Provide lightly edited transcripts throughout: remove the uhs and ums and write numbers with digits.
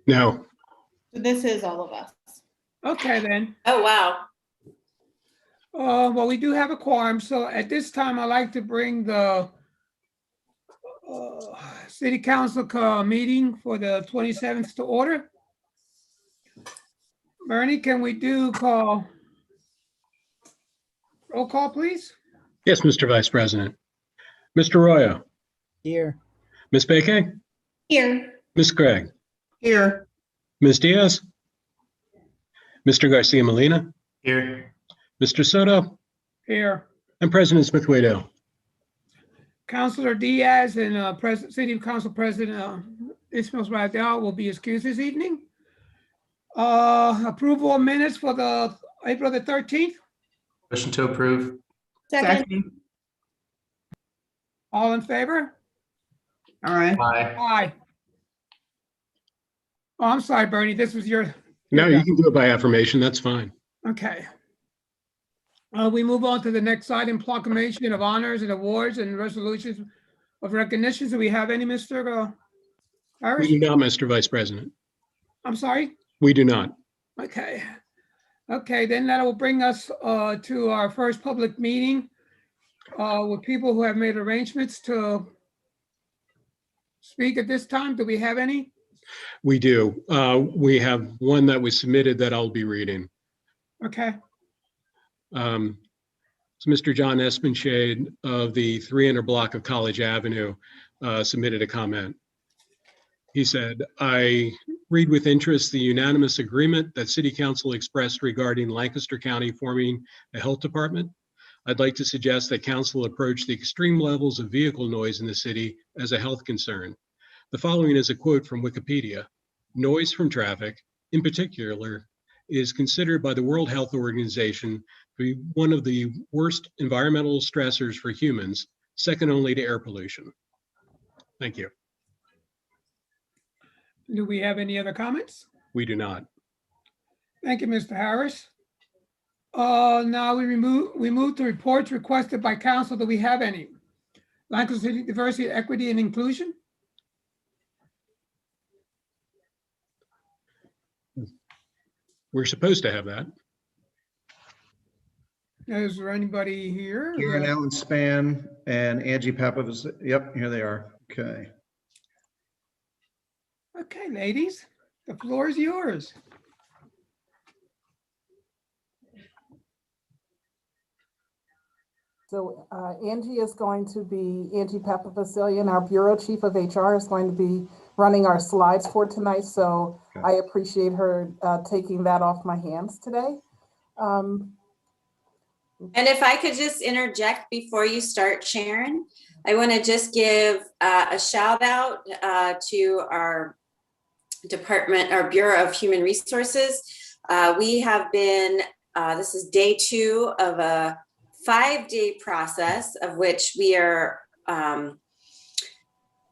No. So this is all of us. Okay, then. Oh, wow. Well, we do have a quorum, so at this time, I'd like to bring the City Council meeting for the 27th to order. Bernie, can we do roll call, please? Yes, Mr. Vice President. Mr. Royo. Here. Ms. Beke. Here. Ms. Craig. Here. Ms. Diaz. Mr. Garcia Molina. Here. Mr. Soto. Here. And President Smith-Waddell. Councilor Diaz and City Council President Ismail Waddell will be excused this evening. Approval of minutes for the April the 13th. Motion to approve. Second. All in favor? All right. Aye. Aye. Oh, I'm sorry, Bernie. This was your. No, you can do it by affirmation. That's fine. Okay. We move on to the next item, proclamation of honors and awards and resolutions of recognition. Do we have any, Mr. Harris? We do not, Mr. Vice President. I'm sorry? We do not. Okay. Okay, then that will bring us to our first public meeting with people who have made arrangements to speak at this time. Do we have any? We do. We have one that was submitted that I'll be reading. Okay. So Mr. John Espenshade of the 300 block of College Avenue submitted a comment. He said, I read with interest the unanimous agreement that City Council expressed regarding Lancaster County forming a health department. I'd like to suggest that Council approach the extreme levels of vehicle noise in the city as a health concern. The following is a quote from Wikipedia. Noise from traffic, in particular, is considered by the World Health Organization to be one of the worst environmental stressors for humans, second only to air pollution. Thank you. Do we have any other comments? We do not. Thank you, Mr. Harris. Now we move to reports requested by council. Do we have any? Lancaster City Diversity, Equity, and Inclusion? We're supposed to have that. Is there anybody here? Karen Allen Span and Angie Pappas. Yep, here they are. Okay. Okay, ladies, the floor is yours. So Angie Papavasilian, our Bureau Chief of HR, is going to be running our slides for tonight. So Okay. I appreciate her taking that off my hands today. And if I could just interject before you start, Sharon, I want to just give a shout out to our department, our Bureau of Human Resources. We have been, this is day 2 of a 5-day process of which we are,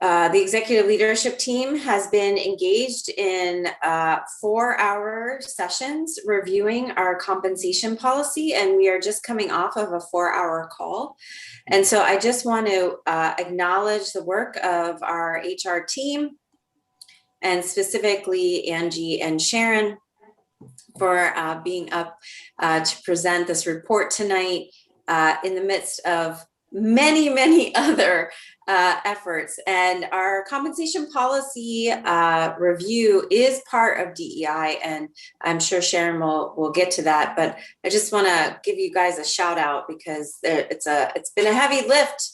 the executive leadership team has been engaged in 4-hour sessions reviewing our compensation policy, and we are just coming off of a 4-hour call. And so I just want to acknowledge the work of our HR team, and specifically Angie and Sharon for being up to present this report tonight in the midst of many, many other efforts. And our compensation policy review is part of DEI, and I'm sure Sharon will get to that. But I just want to give you guys a shout out because it's been a heavy lift,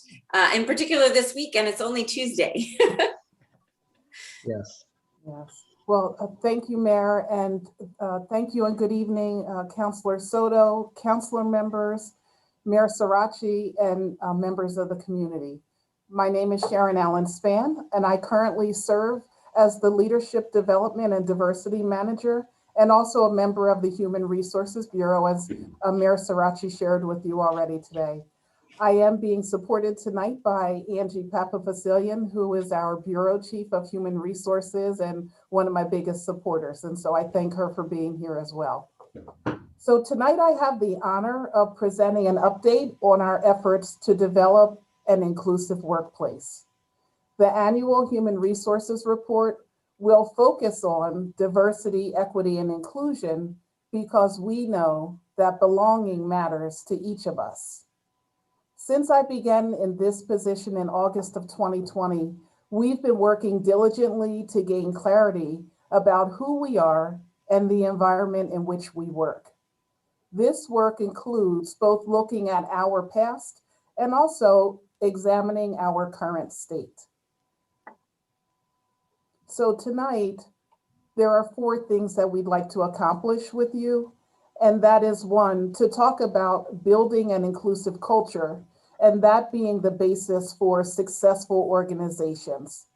in particular this week, and it's only Tuesday. Yes. Yes. Well, thank you, Mayor, and thank you and good evening, Councilor Soto, councilor members, Mayor Sirachi, and members of the community. My name is Sharon Allen Span, and I currently serve as the Leadership Development and Diversity Manager, and also a member of the Human Resources Bureau, as Mayor Sirachi shared with you already today. I am being supported tonight by Angie Papavasilian, who is our Bureau Chief of Human Resources and one of my biggest supporters. And so I thank her for being here as well. So tonight I have the honor of presenting an update on our efforts to develop an inclusive workplace. The annual Human Resources Report We'll focus on diversity, equity, and inclusion because we know that belonging matters to each of us. Since I began in this position in August of 2020, we've been working diligently to gain clarity about who we are and the environment in which we work. This work includes both looking at our past and also examining our current state. So tonight, there are 4 things that we'd like to accomplish with you. And that is 1, to talk about building an inclusive culture, and that being the basis for successful organizations.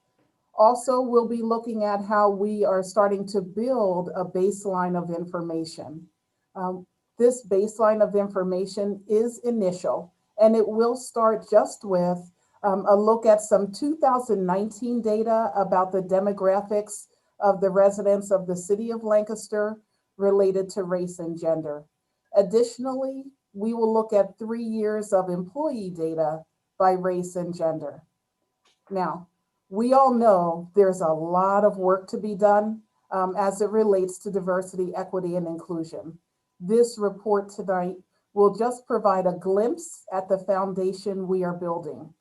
Also, we'll be looking at how we are starting to build a baseline of information. This baseline of information is initial, and it will start just with a look at some 2019 data about the demographics of the residents of the city of Lancaster related to race and gender. Additionally, we will look at 3 years of employee data by race and gender. Now, we all know there's a lot of work to be done as it relates to diversity, equity, and inclusion. This report tonight will just provide a glimpse at the foundation we are building.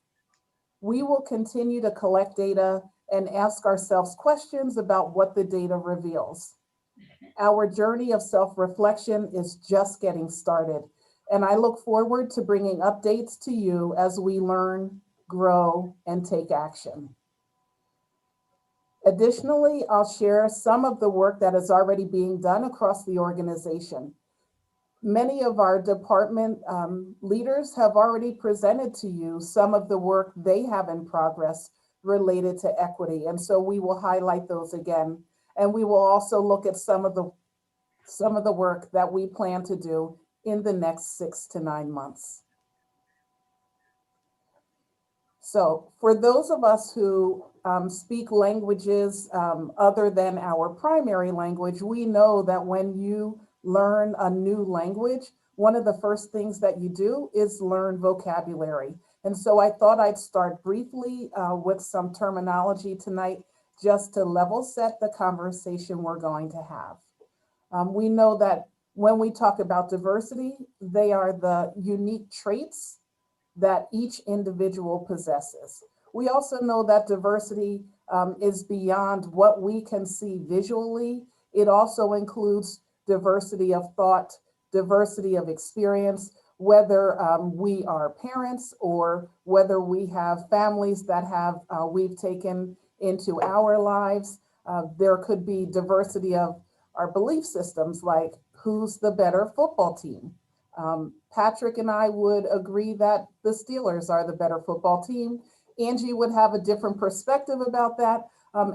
We will continue to collect data and ask ourselves questions about what the data reveals. Our journey of self-reflection is just getting started, and I look forward to bringing updates to you as we learn, grow, and take action. Additionally, I'll share some of the work that is already being done across the organization. Many of our department leaders have already presented to you some of the work they have in progress related to equity. And so we will highlight those again. And we will also look at some of the work that we plan to do in the next 6 to 9 months. So for those of us who speak languages other than our primary language, we know that when you learn a new language, one of the first things that you do is learn vocabulary. And so I thought I'd start briefly with some terminology tonight, just to level set the conversation we're going to have. We know that when we talk about diversity, they are the unique traits that each individual possesses. We also know that diversity is beyond what we can see visually. It also includes diversity of thought, diversity of experience, whether we are parents or whether we have families that we've taken into our lives. There could be diversity of our belief systems, like who's the better football team. Patrick and I would agree that the Steelers are the better football team. Angie would have a different perspective about that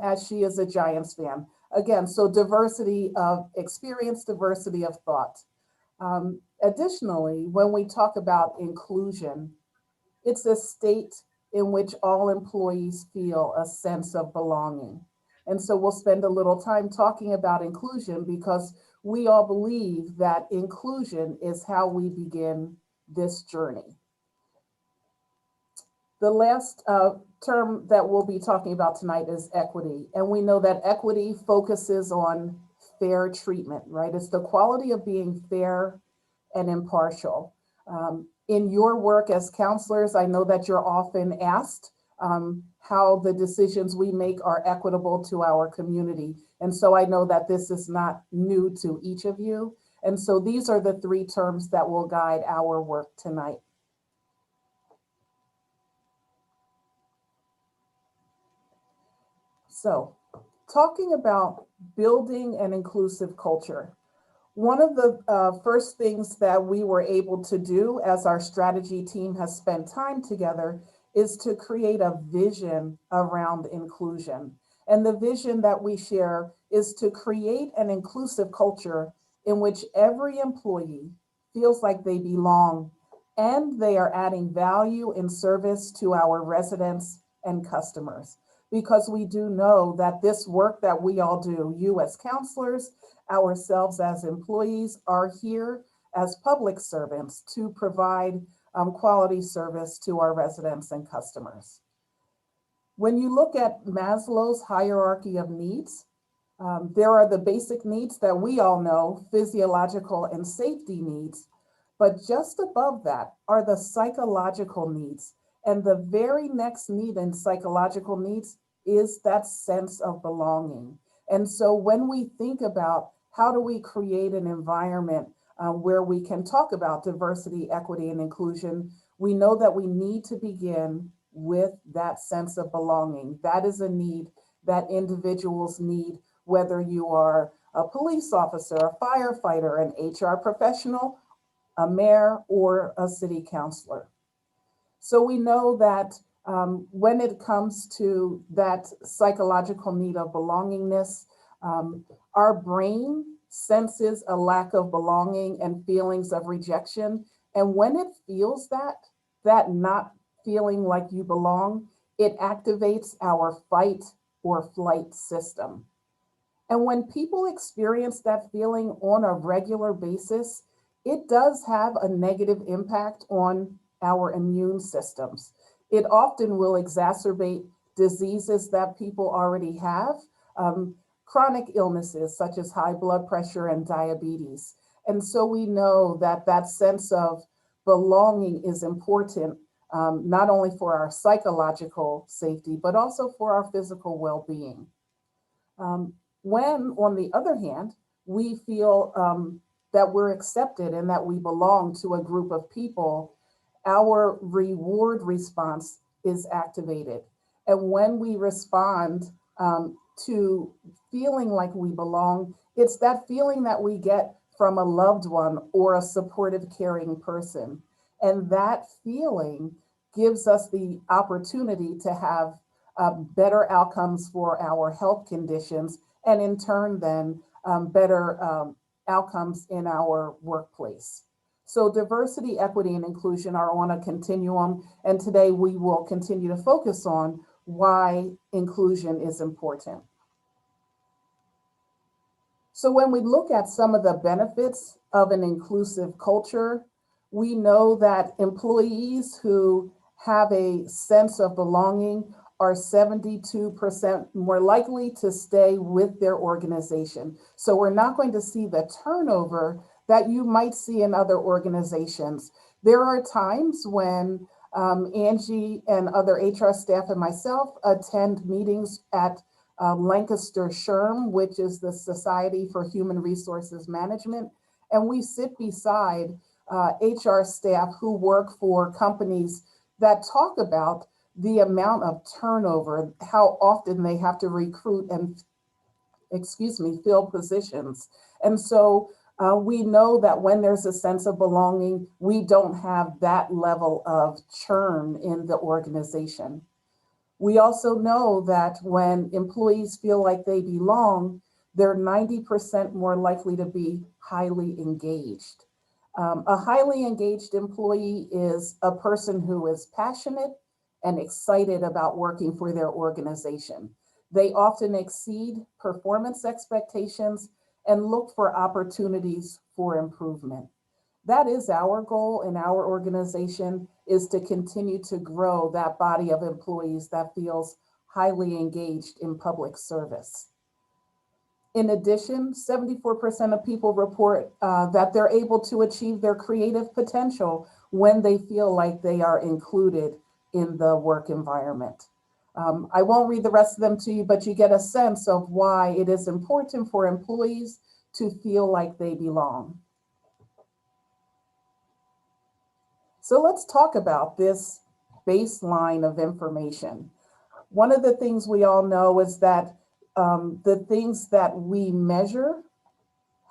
as she is a Giants fan. Again, so diversity of experience, diversity of thought. Additionally, when we talk about inclusion, it's a state in which all employees feel a sense of belonging. And so we'll spend a little time talking about inclusion because we all believe that inclusion is how we begin this journey. The last term that we'll be talking about tonight is equity. And we know that equity focuses on fair treatment, right? It's the quality of being fair and impartial. In your work as counselors, I know that you're often asked how the decisions we make are equitable to our community. And so I know that this is not new to each of you. And so these are the 3 terms that will guide our work tonight. So, talking about building an inclusive culture, one of the first things that we were able to do as our strategy team has spent time together is to create a vision around inclusion. And the vision that we share is to create an inclusive culture in which every employee feels like they belong and they are adding value and service to our residents and customers. Because we do know that this work that we all do, you as counselors, ourselves as employees, are here as public servants to provide quality service to our residents and customers. When you look at Maslow's hierarchy of needs, there are the basic needs that we all know, physiological and safety needs, but just above that are the psychological needs. And the very next need in psychological needs is that sense of belonging. And so when we think about how do we create an environment where we can talk about diversity, equity, and inclusion, we know that we need to begin with that sense of belonging. That is a need that individuals need, whether you are a police officer, a firefighter, an HR professional, a mayor, or a city councilor. So we know that when it comes to that psychological need of belongingness, our brain senses a lack of belonging and feelings of rejection. And when it feels that not feeling like you belong, it activates our fight or flight system. And when people experience that feeling on a regular basis, it does have a negative impact on our immune systems. It often will exacerbate diseases that people already have, chronic illnesses such as high blood pressure and diabetes. And so we know that that sense of belonging is important, not only for our psychological safety, but also for our physical well-being. When, on the other hand, we feel that we're accepted and that we belong to a group of people, our reward response is activated. And when we respond to feeling like we belong, it's that feeling that we get from a loved one or a supportive, caring person. And that feeling gives us the opportunity to have better outcomes for our health conditions, and in turn then better outcomes in our workplace. So diversity, equity, and inclusion are on a continuum, and today we will continue to focus on why inclusion is important. So when we look at some of the benefits of an inclusive culture, we know that employees who have a sense of belonging are 72% more likely to stay with their organization. So we're not going to see the turnover that you might see in other organizations. There are times when Angie and other HR staff and myself attend meetings at Lancaster SHRM, which is the Society for Human Resources Management, and we sit beside HR staff who work for companies that talk about the amount of turnover, how often they have to recruit and, fill positions. And so we know that when there's a sense of belonging, we don't have that level of churn in the organization. We also know that when employees feel like they belong, they're 90% more likely to be highly engaged. A highly engaged employee is a person who is passionate and excited about working for their organization. They often exceed performance expectations and look for opportunities for improvement. That is our goal in our organization, is to continue to grow that body of employees that feels highly engaged in public service. In addition, 74% of people report that they're able to achieve their creative potential when they feel like they are included in the work environment. I won't read the rest of them to you, but you get a sense of why it is important for employees to feel like they belong. So let's talk about this baseline of information. One of the things we all know is that the things that we measure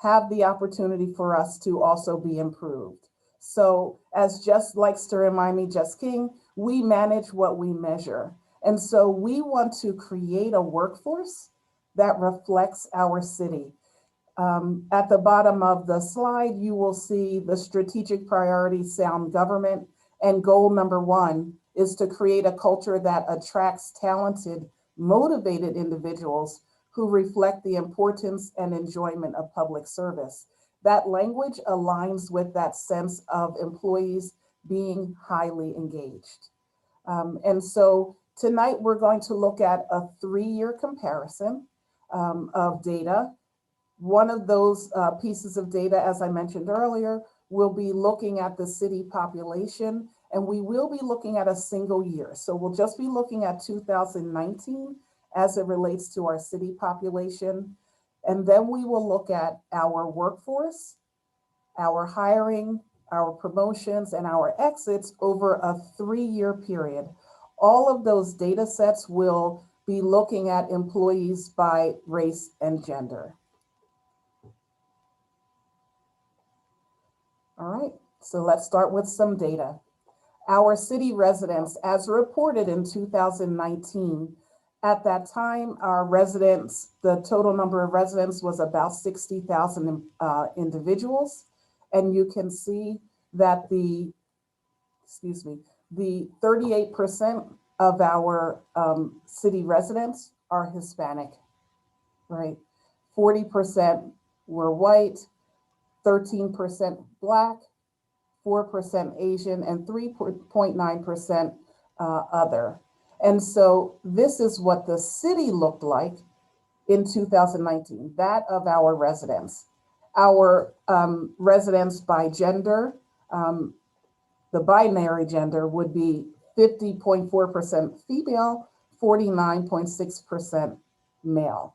have the opportunity for us to also be improved. So as Jess likes to remind me, Jess King, we manage what we measure. And so we want to create a workforce that reflects our city. At the bottom of the slide, you will see the strategic priority, sound government, and goal number 1 is to create a culture that attracts talented, motivated individuals who reflect the importance and enjoyment of public service. That language aligns with that sense of employees being highly engaged. And so Tonight, we're going to look at a 3-year comparison of data. One of those pieces of data, as I mentioned earlier, will be looking at the city population, and we will be looking at a single year. So we'll just be looking at 2019 as it relates to our city population. And then we will look at our workforce, our hiring, our promotions, and our exits over a 3-year period. All of those data sets will be looking at employees by race and gender. All right, so let's start with some data. Our city residents, as reported in 2019, at that time, our residents, the total number of residents was about 60,000 individuals. And you can see that the 38% of our city residents are Hispanic, right? 40% were white, 13% Black, 4% Asian, and 3.9% other. And so this is what the city looked like in 2019, that of our residents. Our residents by gender, the binary gender would be 50.4% female, 49.6% male.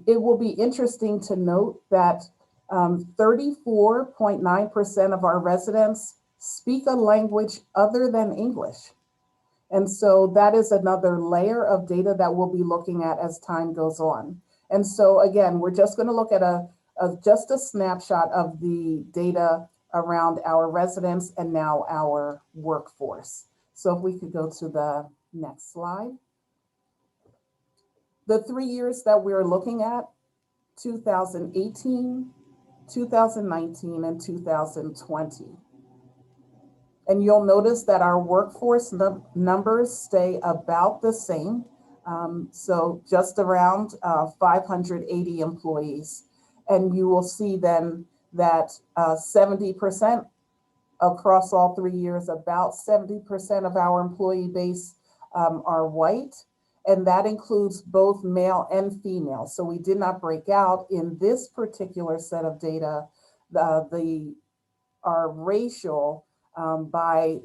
It will be interesting to note that 34.9% of our residents speak a language other than English. And so that is another layer of data that we'll be looking at as time goes on. And so again, we're just going to look at just a snapshot of the data around our residents and now our workforce. So if we could go to the next slide. The 3 years that we're looking at, 2018, 2019, and 2020. And you'll notice that our workforce numbers stay about the same. So just around 580 employees. And you will see then that 70% across all 3 years, about 70% of our employee base are white. And that includes both male and female. So we did not break out in this particular set of data, our racial by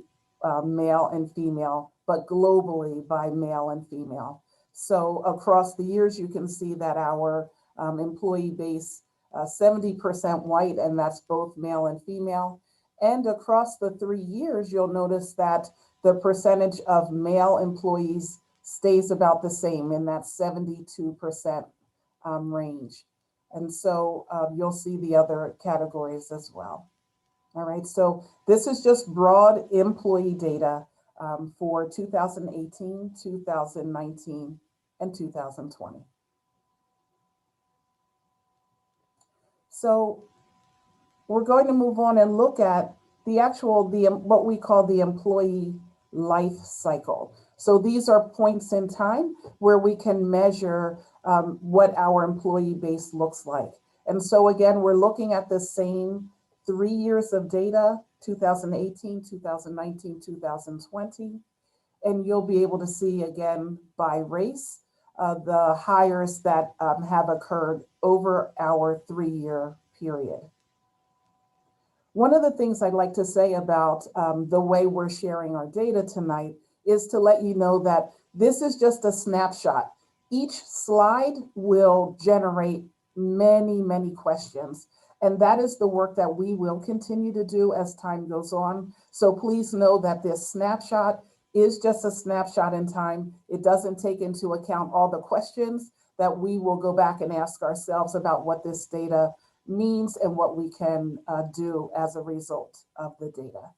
male and female, but globally by male and female. So across the years, you can see that our employee base, 70% white, and that's both male and female. And across the 3 years, you'll notice that the percentage of male employees stays about the same in that 72% range. And so you'll see the other categories as well. All right, so this is just broad employee data for 2018, 2019, and 2020. So we're going to move on and look at what we call the employee life cycle. So these are points in time where we can measure what our employee base looks like. And so again, we're looking at the same 3 years of data, 2018, 2019, 2020. And you'll be able to see again by race, the hires that have occurred over our 3-year period. One of the things I'd like to say about the way we're sharing our data tonight is to let you know that this is just a snapshot. Each slide will generate many, many questions. And that is the work that we will continue to do as time goes on. So please know that this snapshot is just a snapshot in time. It doesn't take into account all the questions that we will go back and ask ourselves about what this data means and what we can do as a result of the data.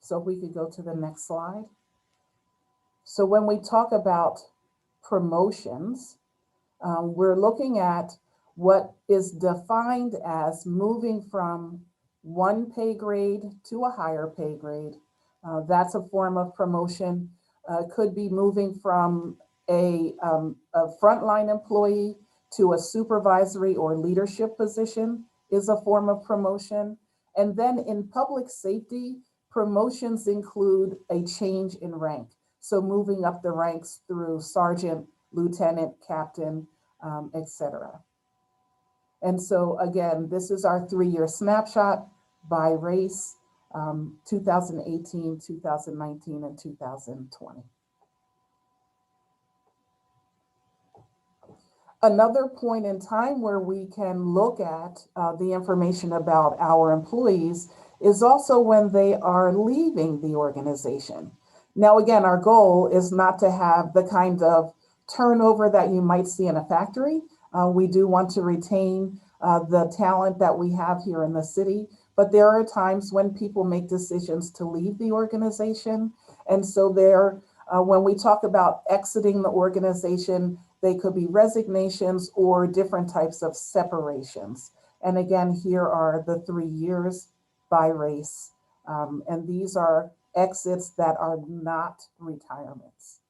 So if we could go to the next slide. So when we talk about promotions, we're looking at what is defined as moving from one pay grade to a higher pay grade. That's a form of promotion. Could be moving from a frontline employee to a supervisory or leadership position is a form of promotion. And then in public safety, promotions include a change in rank. So moving up the ranks through sergeant, lieutenant, captain, etc. And so again, this is our 3-year snapshot by race, 2018, 2019, and 2020. Another point in time where we can look at the information about our employees is also when they are leaving the organization. Now, again, our goal is not to have the kind of turnover that you might see in a factory. We do want to retain the talent that we have here in the city, but there are times when people make decisions to leave the organization. And so when we talk about exiting the organization, they could be resignations or different types of separations. And again, here are the 3 years by race. And these are exits that are not retirements.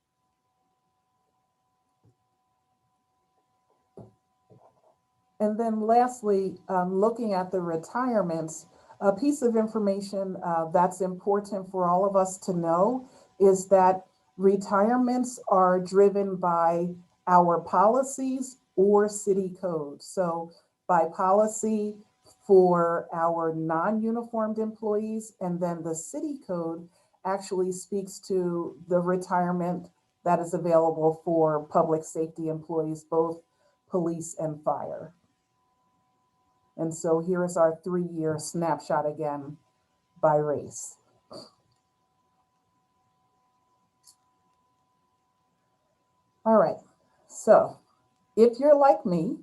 And then lastly, looking at the retirements, a piece of information that's important for all of us to know is that retirements are driven by our policies or city code. So by policy for our non-uniformed employees, and then the city code actually speaks to the retirement that is available for public safety employees, both police and fire. And so here is our 3-year snapshot again by race. All right, so if you're like me,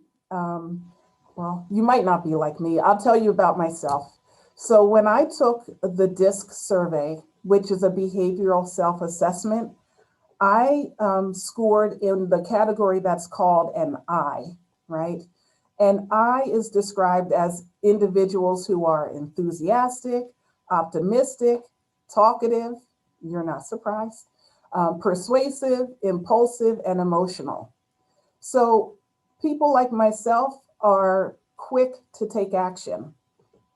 well, you might not be like me. I'll tell you about myself. So when I took the DISC survey, which is a behavioral self-assessment, I scored in the category that's called an I, right? And I is described as individuals who are enthusiastic, optimistic, talkative, you're not surprised, persuasive, impulsive, and emotional. So people like myself are quick to take action,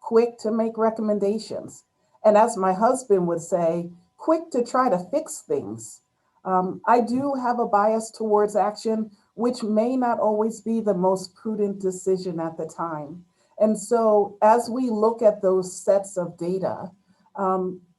quick to make recommendations. And as my husband would say, quick to try to fix things. I do have a bias towards action, which may not always be the most prudent decision at the time. And so as we look at those sets of data,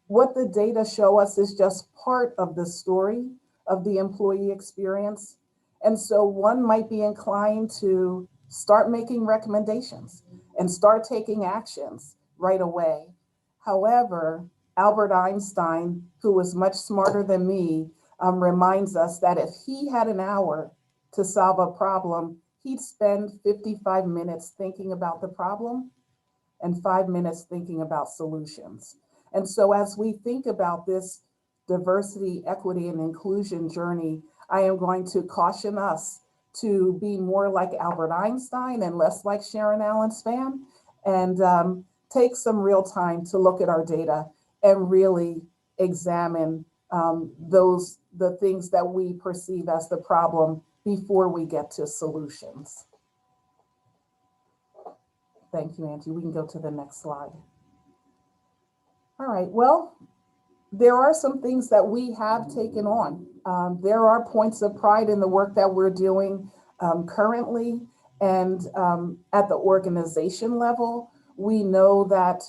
what the data show us is just part of the story of the employee experience. And so one might be inclined to start making recommendations and start taking actions right away. However, Albert Einstein, who was much smarter than me, reminds us that if he had an hour to solve a problem, he'd spend 55 minutes thinking about the problem and 5 minutes thinking about solutions. And so as we think about this diversity, equity, and inclusion journey, I am going to caution us to be more like Albert Einstein and less like Sharon Allen Spam, and take some real time to look at our data and really examine the things that we perceive as the problem before we get to solutions. Thank you, Angie. We can go to the next slide. All right, well, there are some things that we have taken on. There are points of pride in the work that we're doing currently, and at the organization level, we know that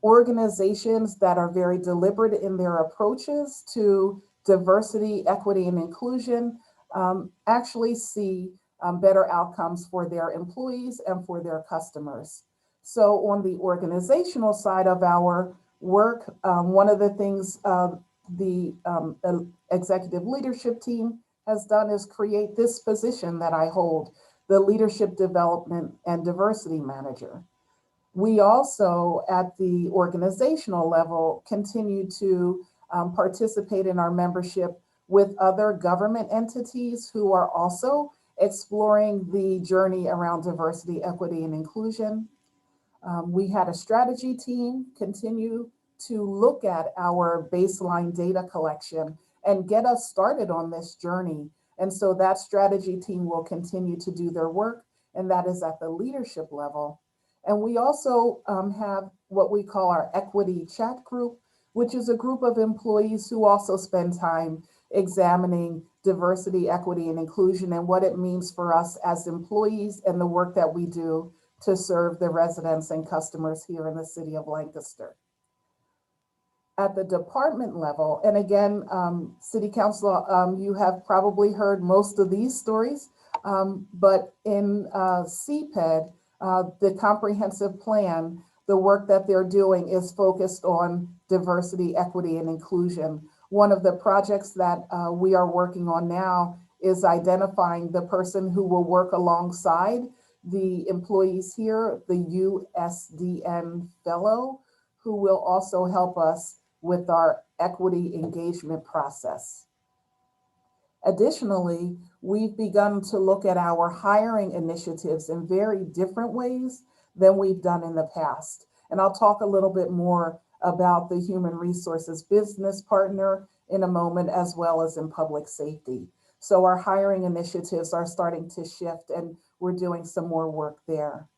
organizations that are very deliberate in their approaches to diversity, equity, and inclusion actually see better outcomes for their employees and for their customers. So on the organizational side of our work, one of the things the executive leadership team has done is create this position that I hold, the Leadership Development and Diversity Manager. We also, at the organizational level, continue to participate in our membership with other government entities who are also exploring the journey around diversity, equity, and inclusion. We had a strategy team continue to look at our baseline data collection and get us started on this journey. And so that strategy team will continue to do their work, and that is at the leadership level. And we also have what we call our equity chat group, which is a group of employees who also spend time examining diversity, equity, and inclusion and what it means for us as employees and the work that we do to serve the residents and customers here in the city of Lancaster. At the department level, and again, City Council, you have probably heard most of these stories, but in CPED, the comprehensive plan, the work that they're doing is focused on diversity, equity, and inclusion. One of the projects that we are working on now is identifying the person who will work alongside the employees here, the USDN fellow, who will also help us with our equity engagement process. Additionally, we've begun to look at our hiring initiatives in very different ways than we've done in the past. And I'll talk a little bit more about the human resources business partner in a moment, as well as in public safety. So our hiring initiatives are starting to shift and we're doing some more work there.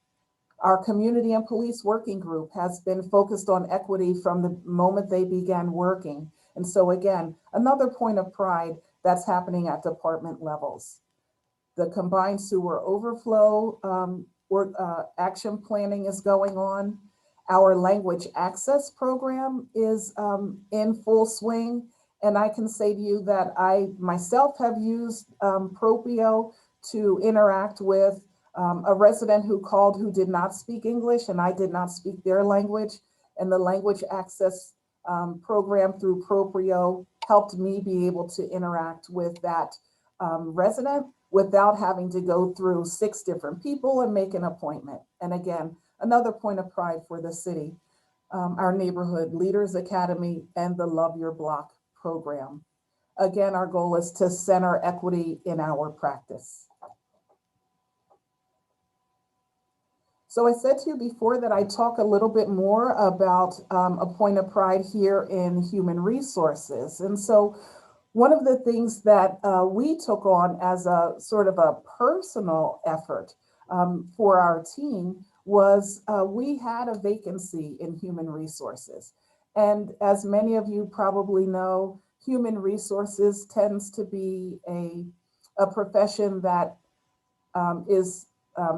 Our community and police working group has been focused on equity from the moment they began working. And so again, another point of pride that's happening at department levels. The combined sewer overflow action planning is going on. Our language access program is in full swing. And I can say to you that I myself have used Propio to interact with a resident who called who did not speak English and I did not speak their language. And the language access program through Proprio helped me be able to interact with that resident without having to go through 6 different people and make an appointment. And again, another point of pride for the city, our Neighborhood Leaders Academy and the Love Your Block program. Again, our goal is to center equity in our practice. So I said to you before that I talk a little bit more about a point of pride here in human resources. And so one of the things that we took on as a sort of a personal effort for our team was we had a vacancy in human resources. And as many of you probably know, human resources tends to be a profession that is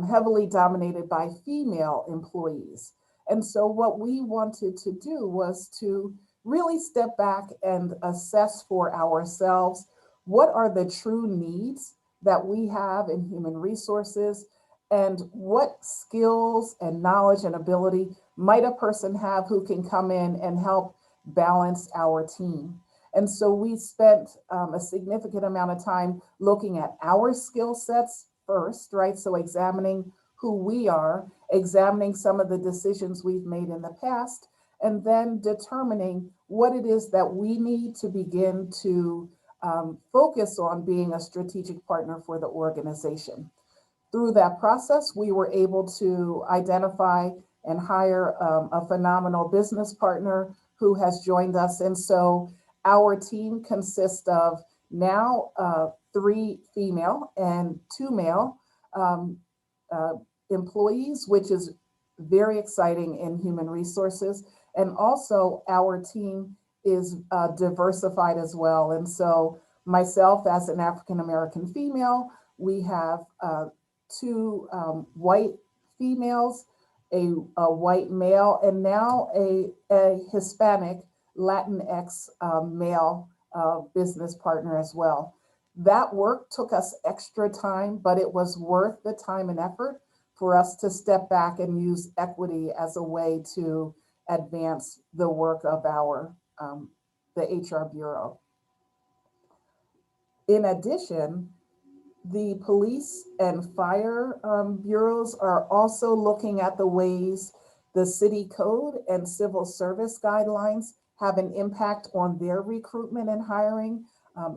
heavily dominated by female employees. And so what we wanted to do was to really step back and assess for ourselves, what are the true needs that we have in human resources, and what skills and knowledge and ability might a person have who can come in and help balance our team. And so we spent a significant amount of time looking at our skill sets first, right? So examining who we are, examining some of the decisions we've made in the past, and then determining what it is that we need to begin to focus on being a strategic partner for the organization. Through that process, we were able to identify and hire a phenomenal business partner who has joined us. And so our team consists of now 3 female and 2 male employees, which is very exciting in human resources. And also our team is diversified as well. And so myself as an African-American female, we have 2 white females, a white male, and now a Hispanic Latinx male business partner as well. That work took us extra time, but it was worth the time and effort for us to step back and use equity as a way to advance the work of our the HR Bureau. In addition, the police and fire bureaus are also looking at the ways the city code and civil service guidelines have an impact on their recruitment and hiring.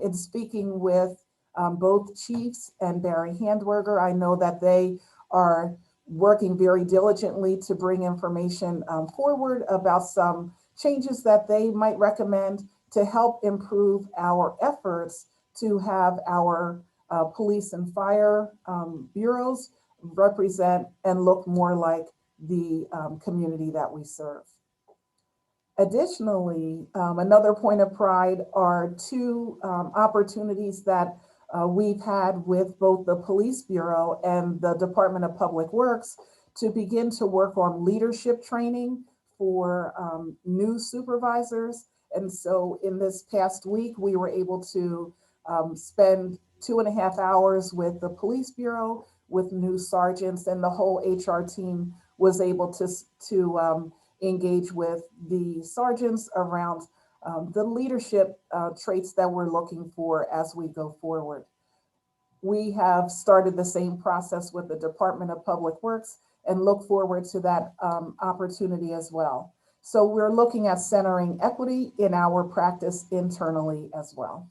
In speaking with both chiefs and Barry Handwerger, I know that they are working very diligently to bring information forward about some changes that they might recommend to help improve our efforts to have our police and fire bureaus represent and look more like the community that we serve. Additionally, another point of pride are two opportunities that we've had with both the Police Bureau and the Department of Public Works to begin to work on leadership training for new supervisors. And so in this past week, we were able to spend 2.5 hours with the Police Bureau with new sergeants, and the whole HR team was able to engage with the sergeants around the leadership traits that we're looking for as we go forward. We have started the same process with the Department of Public Works and look forward to that opportunity as well. So we're looking at centering equity in our practice internally as well.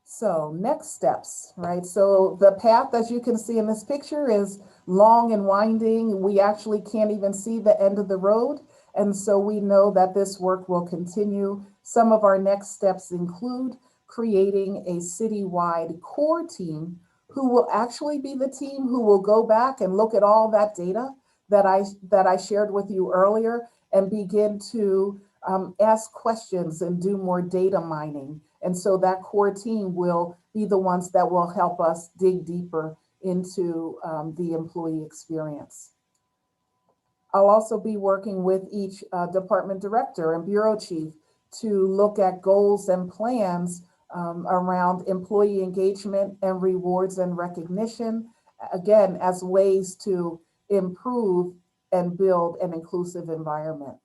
So next steps, right? So the path, as you can see in this picture, is long and winding. We actually can't even see the end of the road. And so we know that this work will continue. Some of our next steps include creating a citywide core team who will actually be the team who will go back and look at all that data that I shared with you earlier and begin to ask questions and do more data mining. And so that core team will be the ones that will help us dig deeper into the employee experience. I'll also be working with each department director and bureau chief to look at goals and plans around employee engagement and rewards and recognition, again, as ways to improve and build an inclusive environment.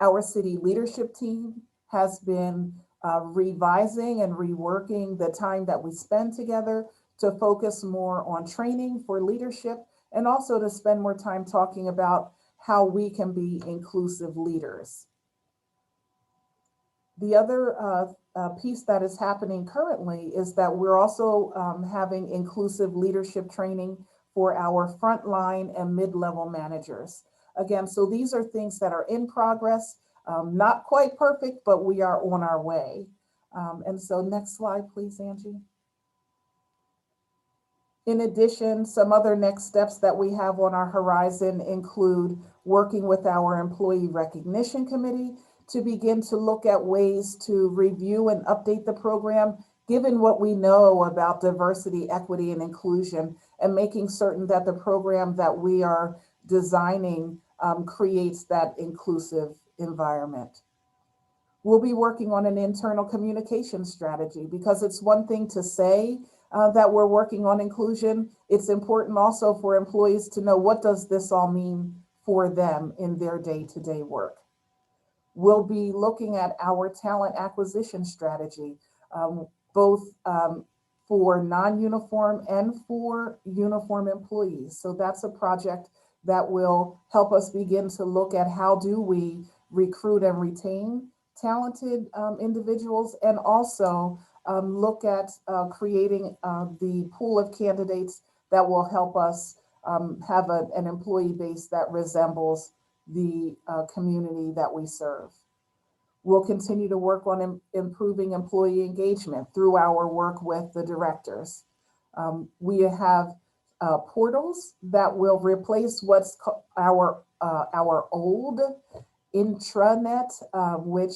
Our city leadership team has been revising and reworking the time that we spend together to focus more on training for leadership and also to spend more time talking about how we can be inclusive leaders. The other piece that is happening currently is that we're also having inclusive leadership training for our frontline and mid-level managers. Again, so these are things that are in progress, not quite perfect, but we are on our way. And so next slide, please, Angie. In addition, some other next steps that we have on our horizon include working with our employee recognition committee to begin to look at ways to review and update the program, given what we know about diversity, equity, and inclusion, and making certain that the program that we are designing creates that inclusive environment. We'll be working on an internal communication strategy because it's one thing to say that we're working on inclusion. It's important also for employees to know what does this all mean for them in their day-to-day work. We'll be looking at our talent acquisition strategy, both for non-uniform and for uniform employees. So that's a project that will help us begin to look at how do we recruit and retain talented individuals, and also look at creating the pool of candidates that will help us have an employee base that resembles the community that we serve. We'll continue to work on improving employee engagement through our work with the directors. We have portals that will replace what's our old intranet, which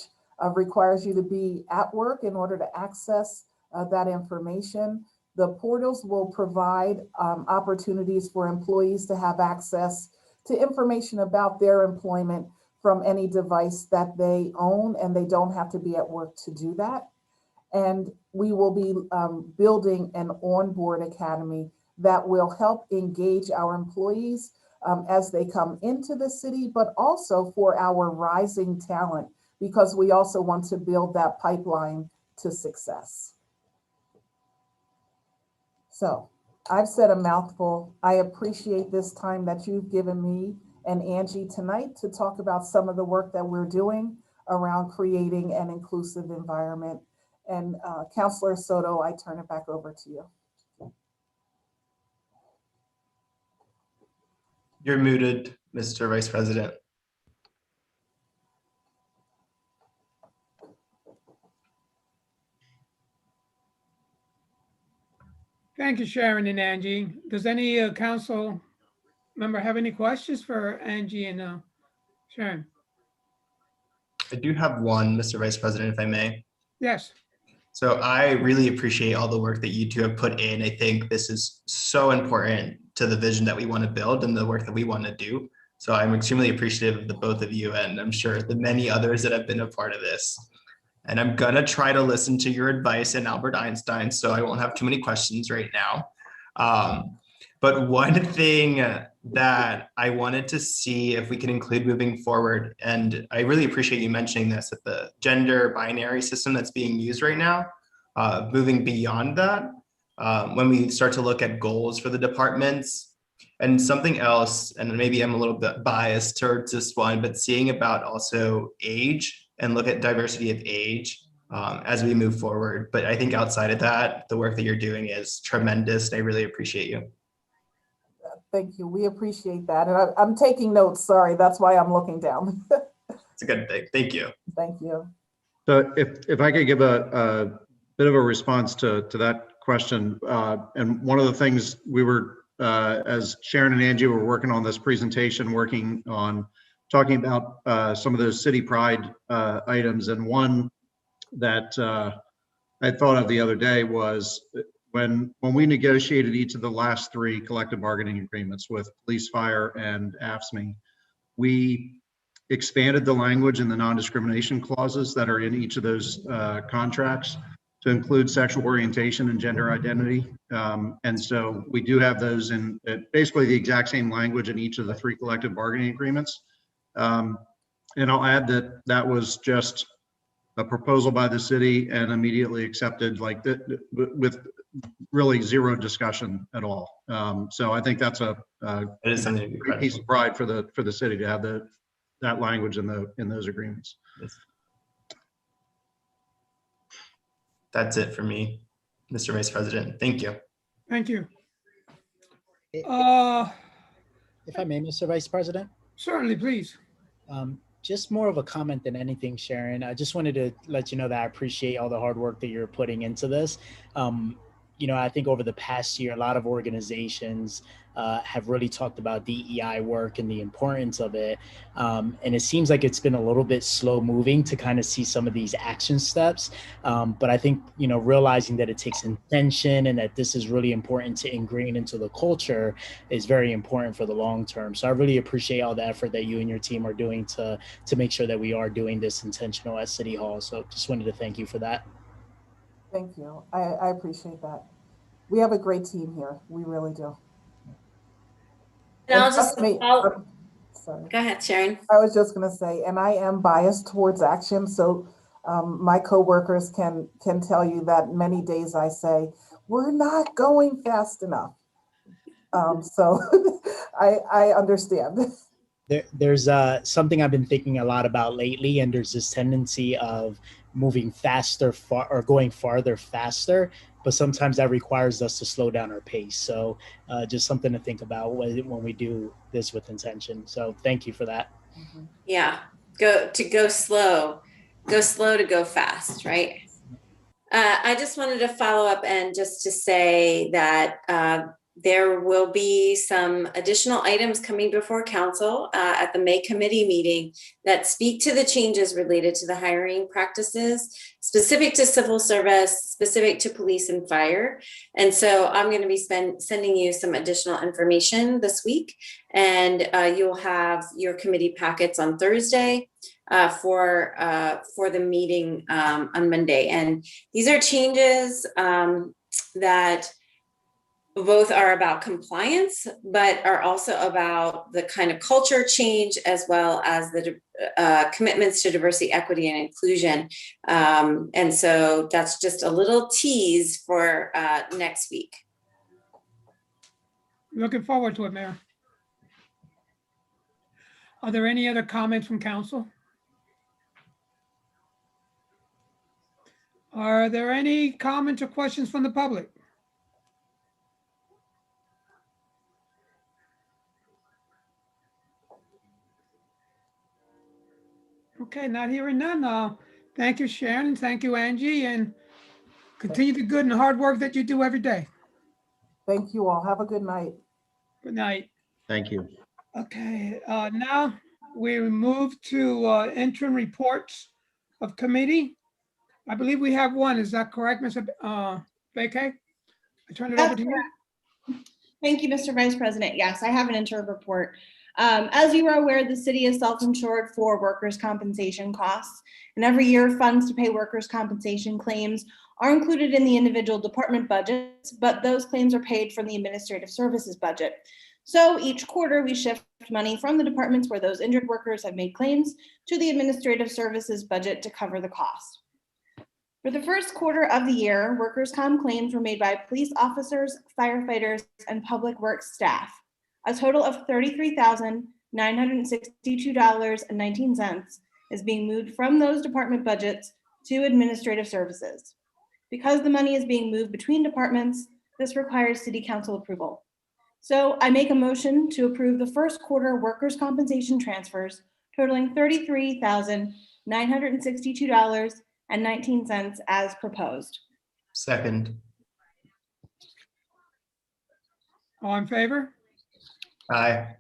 requires you to be at work in order to access that information. The portals will provide opportunities for employees to have access to information about their employment from any device that they own, and they don't have to be at work to do that. And we will be building an onboard academy that will help engage our employees as they come into the city, but also for our rising talent, because we also want to build that pipeline to success. So I've said a mouthful. I appreciate this time that you've given me and Angie tonight to talk about some of the work that we're doing around creating an inclusive environment. And Councilor Soto, I turn it back over to you. You're muted, Mr. Vice President. Thank you, Sharon and Angie. Does any council Member have any questions for Angie and Sharon? I do have one, Mr. Vice President, if I may. Yes, So I really appreciate all the work that you two have put in. I think this is so important to the vision that we want to build and the work that we want to do. So I'm extremely appreciative of the both of you, and I'm sure the many others that have been a part of this. And I'm gonna try to listen to your advice and Albert Einstein, so I won't have too many questions right now. But one thing that I wanted to see if we can include moving forward, and I really appreciate you mentioning this, that the gender binary system that's being used right now, moving beyond that, when we start to look at goals for the departments, and something else, and maybe I'm a little bit biased towards this one, but seeing about also age and look at diversity of age as we move forward. But I think outside of that, the work that you're doing is tremendous. And I really appreciate you. Thank you. We appreciate that. And I'm taking notes. Sorry, that's why I'm looking down. It's a good thing. Thank you. Thank you. So if I could give a bit of a response to that question, and one of the things we were, as Sharon and Angie were working on this presentation, working on talking about some of those city pride items, and one that I thought of the other day was when we negotiated each of the last 3 collective bargaining agreements with police, fire, and AFSCME, we expanded the language in the non-discrimination clauses that are in each of those contracts to include sexual orientation and gender identity. And so we do have those in basically the exact same language in each of the 3 collective bargaining agreements. And I'll add that that was just a proposal by the city and immediately accepted, like with really zero discussion at all. So I think that's a It is something to be great proud piece of. of pride for the city to have that language in those agreements. That's it for me, Mr. Vice President. Thank you. thank you. If Uh, I may, Mr. Vice President, certainly, please. just more of a comment than anything, Sharon. I just wanted to let you know that I appreciate all the hard work that you're putting into this. I think over the past year, a lot of organizations have really talked about DEI work and the importance of it. And it seems like it's been a little bit slow moving to kind of see some of these action steps. But I think, realizing that it takes intention and that this is really important to ingrain into the culture is very important for the long term. So I really appreciate all the effort that you and your team are doing to make sure that we are doing this intentional at City Hall. So just wanted to thank you for that. Thank you. I appreciate that. We have a great team here. We really do. And I'll trust just, me, sorry. go ahead, Sharon. I was just going to say, and I am biased towards action. So my coworkers can tell you that many days I say, we're not going fast enough. So I understand. There's something I've been thinking a lot about lately, and there's this tendency of moving faster or going farther faster, but sometimes that requires us to slow down our pace. So just something to think about when we do this with intention. So thank you for that. Mm-hmm. Yeah, go slow to go fast, right? I just wanted to follow up and just to say that there will be some additional items coming before council at the May committee meeting that speak to the changes related to the hiring practices, specific to civil service, specific to police and fire. And so I'm going to be sending you some additional information this week, and you'll have your committee packets on Thursday for the meeting on Monday. And these are changes that both are about compliance, but are also about the kind of culture change, as well as the commitments to diversity, equity, and inclusion. And so that's just a little tease for next week. Looking forward to it, Mayor. Are there any other comments from council? Are there any comments or questions from the public? Okay, not hearing none. Thank you, Sharon. Thank you, Angie, and continue the good and hard work that you do every day. Thank you all. Have a good night. Good night. Thank you. Okay, now we move to interim reports of committee. I believe we have one. Is that correct, Mr. Bakay? I turn it over to you. Thank you, Mr. Vice President. Yes, I have an interim report. As you are aware, the city is self-insured for workers' compensation costs, and every year funds to pay workers' compensation claims are included in the individual department budgets, but those claims are paid from the administrative services budget. So each quarter we shift money from the departments where those injured workers have made claims to the administrative services budget to cover the cost. For the first quarter of the year, workers' comp claims were made by police officers, firefighters, and public works staff. A total of $33,962.19 is being moved from those department budgets to administrative services. Because the money is being moved between departments, this requires city council approval. So I make a motion to approve the first quarter workers' compensation transfers totaling $33,962.19 as proposed. Second. All in favor? Aye.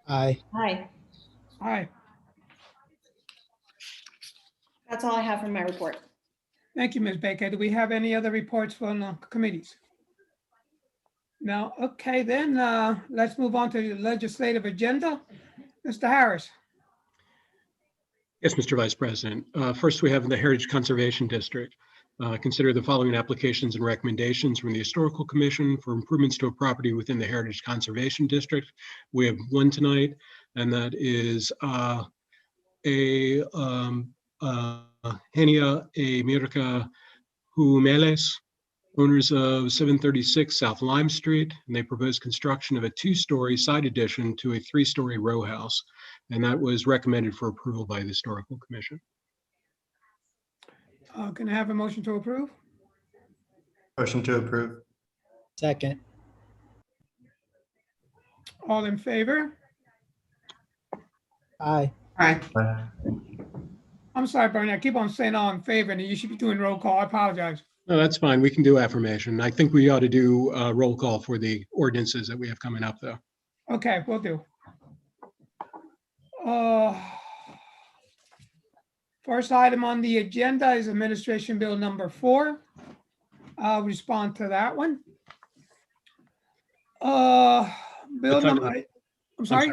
Aye. Aye. Aye. That's all I have from my report. Thank you, Ms. Baker. Do we have any other reports from the committees? No. Okay, then let's move on to the legislative agenda. Mr. Harris. Yes, Mr. Vice President. First, we have the Heritage Conservation District. Consider the following applications and recommendations from the Historical Commission for improvements to a property within the Heritage Conservation District. We have one tonight, and that is Henia e Mirka Humeles, owners of 736 South Lime Street, and they propose construction of a 2-story side addition to a 3-story row house, and that was recommended for approval by the Historical Commission. Can I have a motion to approve? Motion to approve. Second. All in favor? Aye. Aye. I'm sorry, Bernie, I keep on saying all in favor, and you should be doing roll call. I apologize. No, that's fine. We can do affirmation. I think we ought to do a roll call for the ordinances that we have coming up, though. Okay, will do. First item on the agenda is Administration Bill number 4. I'll respond to that one. Bill title- number, I'm sorry?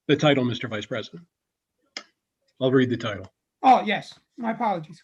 The title, Mr. Vice President. I'll read the title. Oh, yes, my apologies.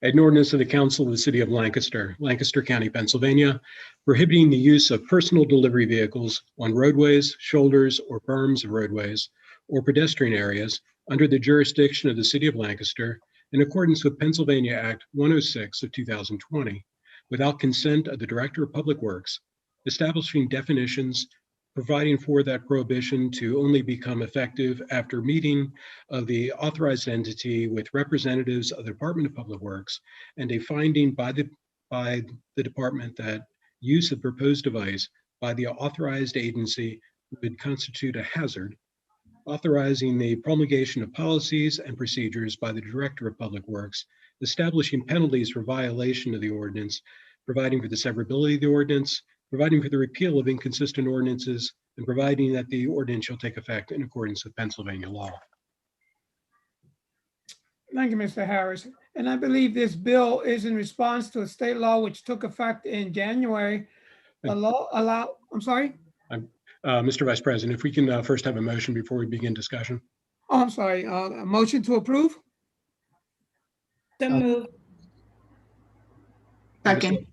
An ordinance of the Council of the City of Lancaster, Lancaster County, Pennsylvania, prohibiting the use of personal delivery vehicles on roadways, shoulders, or berms of roadways, or pedestrian areas under the jurisdiction of the City of Lancaster in accordance with Pennsylvania Act 106 of 2020, without consent of the Director of Public Works, establishing definitions, providing for that prohibition to only become effective after meeting of the authorized entity with representatives of the Department of Public Works, and a finding by the department that use of proposed device by the authorized agency would constitute a hazard, authorizing the promulgation of policies and procedures by the Director of Public Works, establishing penalties for violation of the ordinance, providing for the severability of the ordinance, providing for the repeal of inconsistent ordinances, and providing that the ordinance shall take effect in accordance with Pennsylvania law. Thank you, Mr. Harris. And I believe this bill is in response to a state law which took effect in January. The law I'm sorry? Mr. Vice President, if we can first have a motion before we begin discussion. Oh, I'm sorry. A motion to approve? So moved. Second.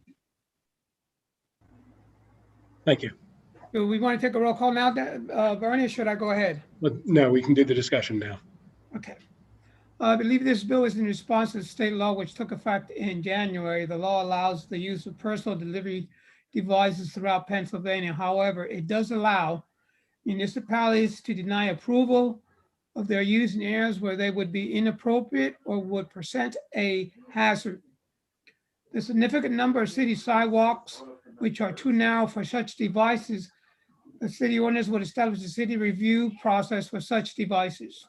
Thank you. Do we want to take a roll call now, Bernie, or should I go ahead? But no, we can do the discussion now. Okay. I believe this bill is in response to the state law which took effect in January. The law allows the use of personal delivery devices throughout Pennsylvania. However, it does allow municipalities to deny approval of their use in areas where they would be inappropriate or would present a hazard. The significant number of city sidewalks which are too narrow for such devices, the city ordinance would establish a city review process for such devices.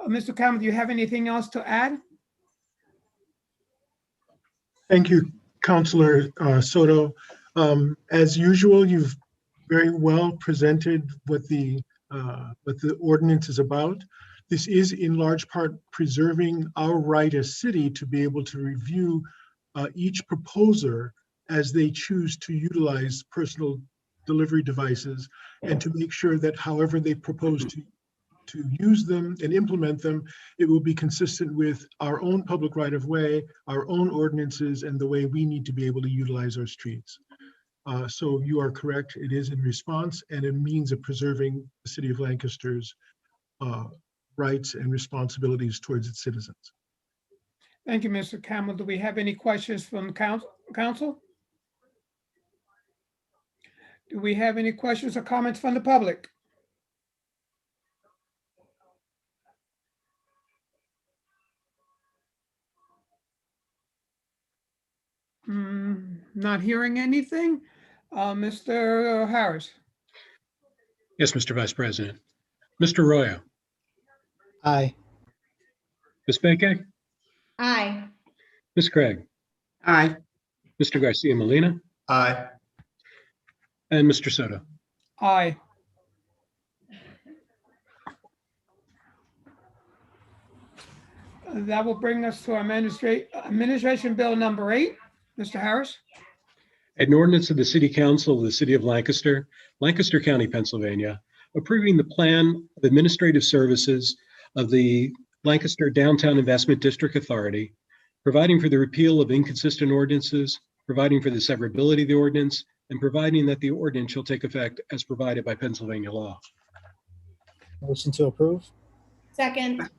Mr. Campbell, do you have anything else to add? Thank you, Councilor Soto. As usual, you've very well presented what the ordinance is about. This is in large part preserving our right as city to be able to review each proposer as they choose to utilize personal delivery devices, and to make sure that however they propose to use them and implement them, it will be consistent with our own public right of way, our own ordinances, and the way we need to be able to utilize our streets. So you are correct, it is in response and a means of preserving the city of Lancaster's rights and responsibilities towards its citizens. Thank you, Mr. Campbell. Do we have any questions from council? Do we have any questions or comments from the public? Not hearing anything. Mr. Harris. Yes, Mr. Vice President. Mr. Arroyo. Aye. Ms. Beke? Aye. Ms. Craig? Aye. Mr. Garcia Molina? Aye. And Mr. Soto? Aye. That will bring us to Administration Bill number 8. Mr. Harris. An ordinance of the City Council of the City of Lancaster, Lancaster County, Pennsylvania, approving the plan of administrative services of the Lancaster Downtown Investment District Authority, providing for the repeal of inconsistent ordinances, providing for the severability of the ordinance, and providing that the ordinance shall take effect as provided by Pennsylvania law. Motion to approve. Second.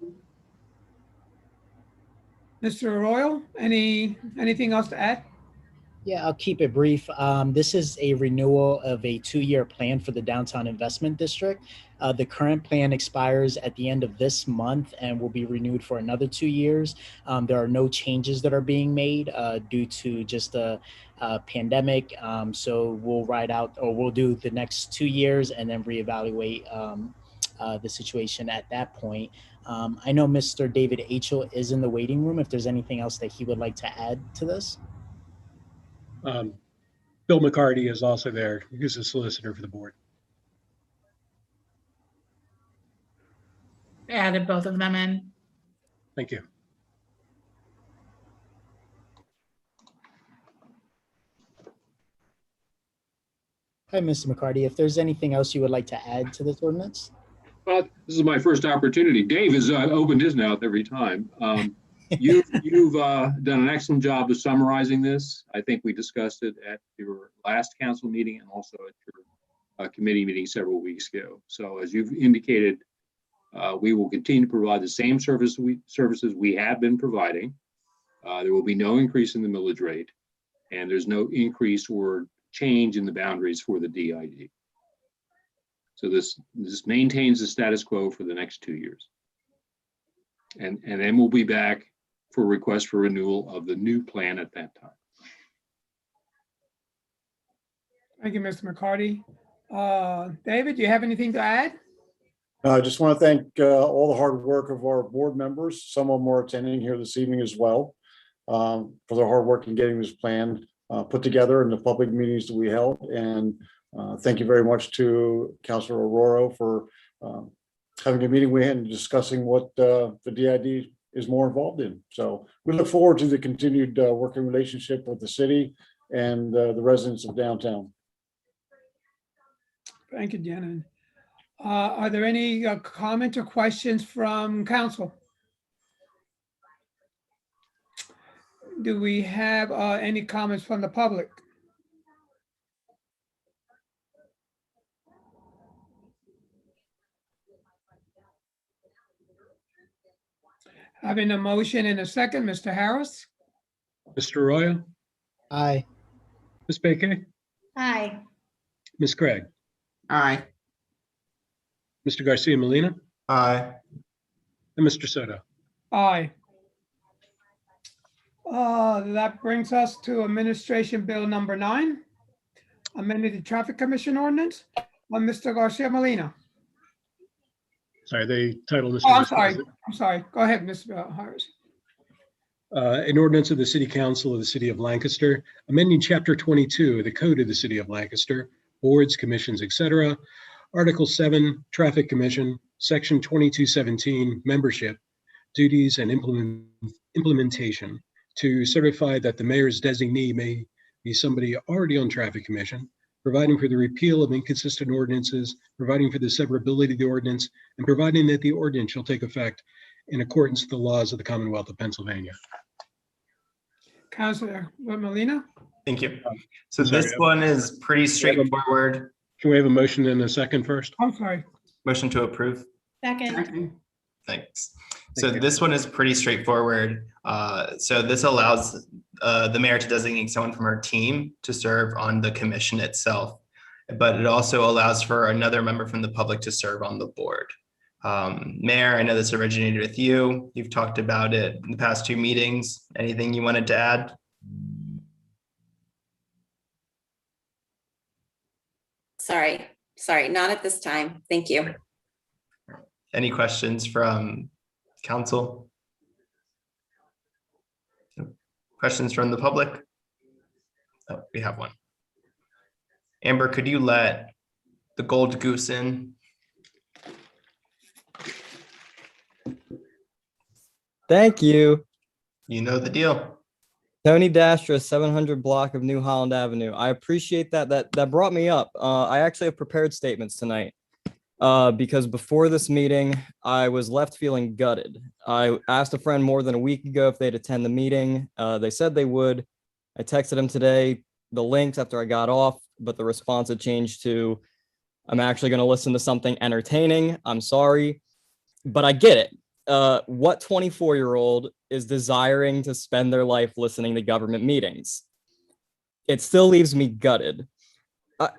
Mr. Arroyo, anything else to add? Yeah, I'll keep it brief. This is a renewal of a 2-year plan for the Downtown Investment District. The current plan expires at the end of this month and will be renewed for another 2 years. There are no changes that are being made due to just the pandemic. So we'll ride out, or we'll do the next 2 years and then reevaluate the situation at that point. I know Mr. David Achel is in the waiting room. If there's anything else that he would like to add to this. Bill McCarty is also there. He's a solicitor for the board. Added both of them in. Thank you. Hi, Mr. McCarty. If there's anything else you would like to add to this ordinance? Well, this is my first opportunity. Dave has opened his mouth every time. You've done an excellent job of summarizing this. I think we discussed it at your last council meeting and also at your committee meeting several weeks ago. So as you've indicated, we will continue to provide the same services we have been providing. There will be no increase in the millage rate, and there's no increase or change in the boundaries for the DID. So this maintains the status quo for the next 2 years. And then we'll be back for request for renewal of the new plan at that time. Thank you, Mr. McCarty. David, do you have anything to add? I just want to thank all the hard work of our board members. Some of them are attending here this evening as well, for their hard work in getting this plan put together in the public meetings that we held. And thank you very much to Councilor Aurora for having a meeting with him and discussing what the DID is more involved in. So we look forward to the continued working relationship with the city and the residents of downtown. Thank you, Janet. Are there any comments or questions from council? Do we have any comments from the public? Having a motion in a second, Mr. Harris. Mr. Arroyo? Aye. Ms. Beke? Aye. Ms. Craig? Aye. Mr. Garcia Molina? Aye. And Mr. Soto? Aye. That brings us to Administration Bill number 9, amended the Traffic Commission ordinance. Mr. Garcia Molina. Sorry, the title, Mr. Oh, I'm Vice sorry. President. I'm sorry. Go ahead, Mr. Harris. An ordinance of the City Council of the City of Lancaster, amending Chapter 22 of the Code of the City of Lancaster, boards, commissions, etc. Article 7, Traffic Commission, Section 2217, Membership, Duties and Implementation, to certify that the mayor's designee may be somebody already on Traffic Commission, providing for the repeal of inconsistent ordinances, providing for the severability of the ordinance, and providing that the ordinance shall take effect in accordance with the laws of the Commonwealth of Pennsylvania. Councilor Molina? Thank you. So Sorry, this one is pretty straightforward. Can we have a motion and a second first? I'm sorry. Motion to approve. Second. Thanks. So Thank you. this one is pretty straightforward. So this allows the mayor to designate someone from her team to serve on the commission itself, but it also allows for another member from the public to serve on the board. Mayor, I know this originated with you. You've talked about it in the past 2 meetings. Anything you wanted to add? Sorry, not at this time. Thank you. Any questions from council? Questions from the public? Oh, we have one. Amber, could you let the gold goose in? Thank you. You know the deal. Tony Dastra, 700 block of New Holland Avenue. I appreciate that. That brought me up. I actually have prepared statements tonight because before this meeting, I was left feeling gutted. I asked a friend more than a week ago if they'd attend the meeting. They said they would. I texted them today the links after I got off, but the response had changed to, I'm actually going to listen to something entertaining. I'm sorry, but I get it. What 24-year-old is desiring to spend their life listening to government meetings? It still leaves me gutted.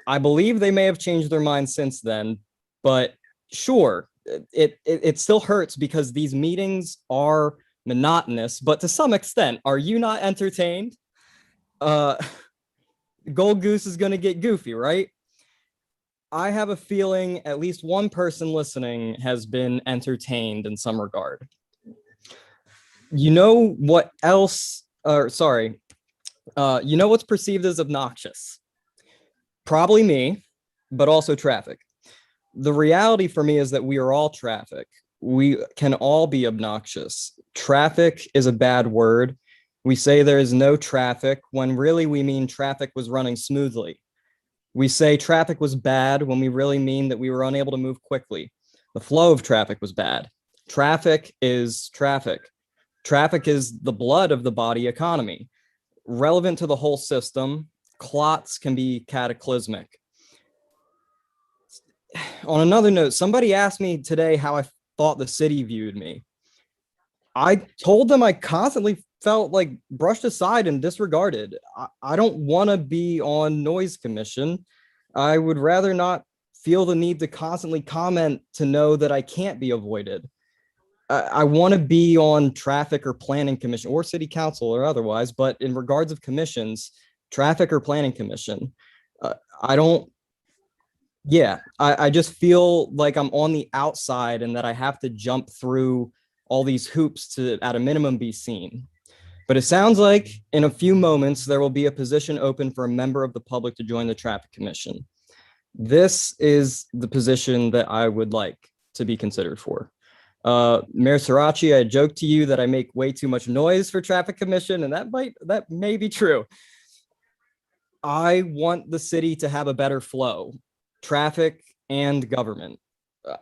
I believe they may have changed their mind since then, but sure, it still hurts because these meetings are monotonous, but to some extent, are you not entertained? Gold Goose is going to get goofy, right? I have a feeling at least one person listening has been entertained in some regard. You know what else, you know what's perceived as obnoxious? Probably me, but also traffic. The reality for me is that we are all traffic. We can all be obnoxious. Traffic is a bad word. We say there is no traffic when really we mean traffic was running smoothly. We say traffic was bad when we really mean that we were unable to move quickly. The flow of traffic was bad. Traffic is traffic. Traffic is the blood of the body economy. Relevant to the whole system, clots can be cataclysmic. On another note, somebody asked me today how I thought the city viewed me. I told them I constantly felt like brushed aside and disregarded. I don't want to be on noise commission. I would rather not feel the need to constantly comment to know that I can't be avoided. I want to be on traffic or planning commission or city council or otherwise, but in regards of commissions, traffic or planning commission, I just feel like I'm on the outside and that I have to jump through all these hoops to, at a minimum, be seen. But it sounds like in a few moments, there will be a position open for a member of the public to join the Traffic Commission. This is the position that I would like to be considered for. Mayor Sirachi, I joked to you that I make way too much noise for Traffic Commission, and that may be true. I want the city to have a better flow, traffic and government.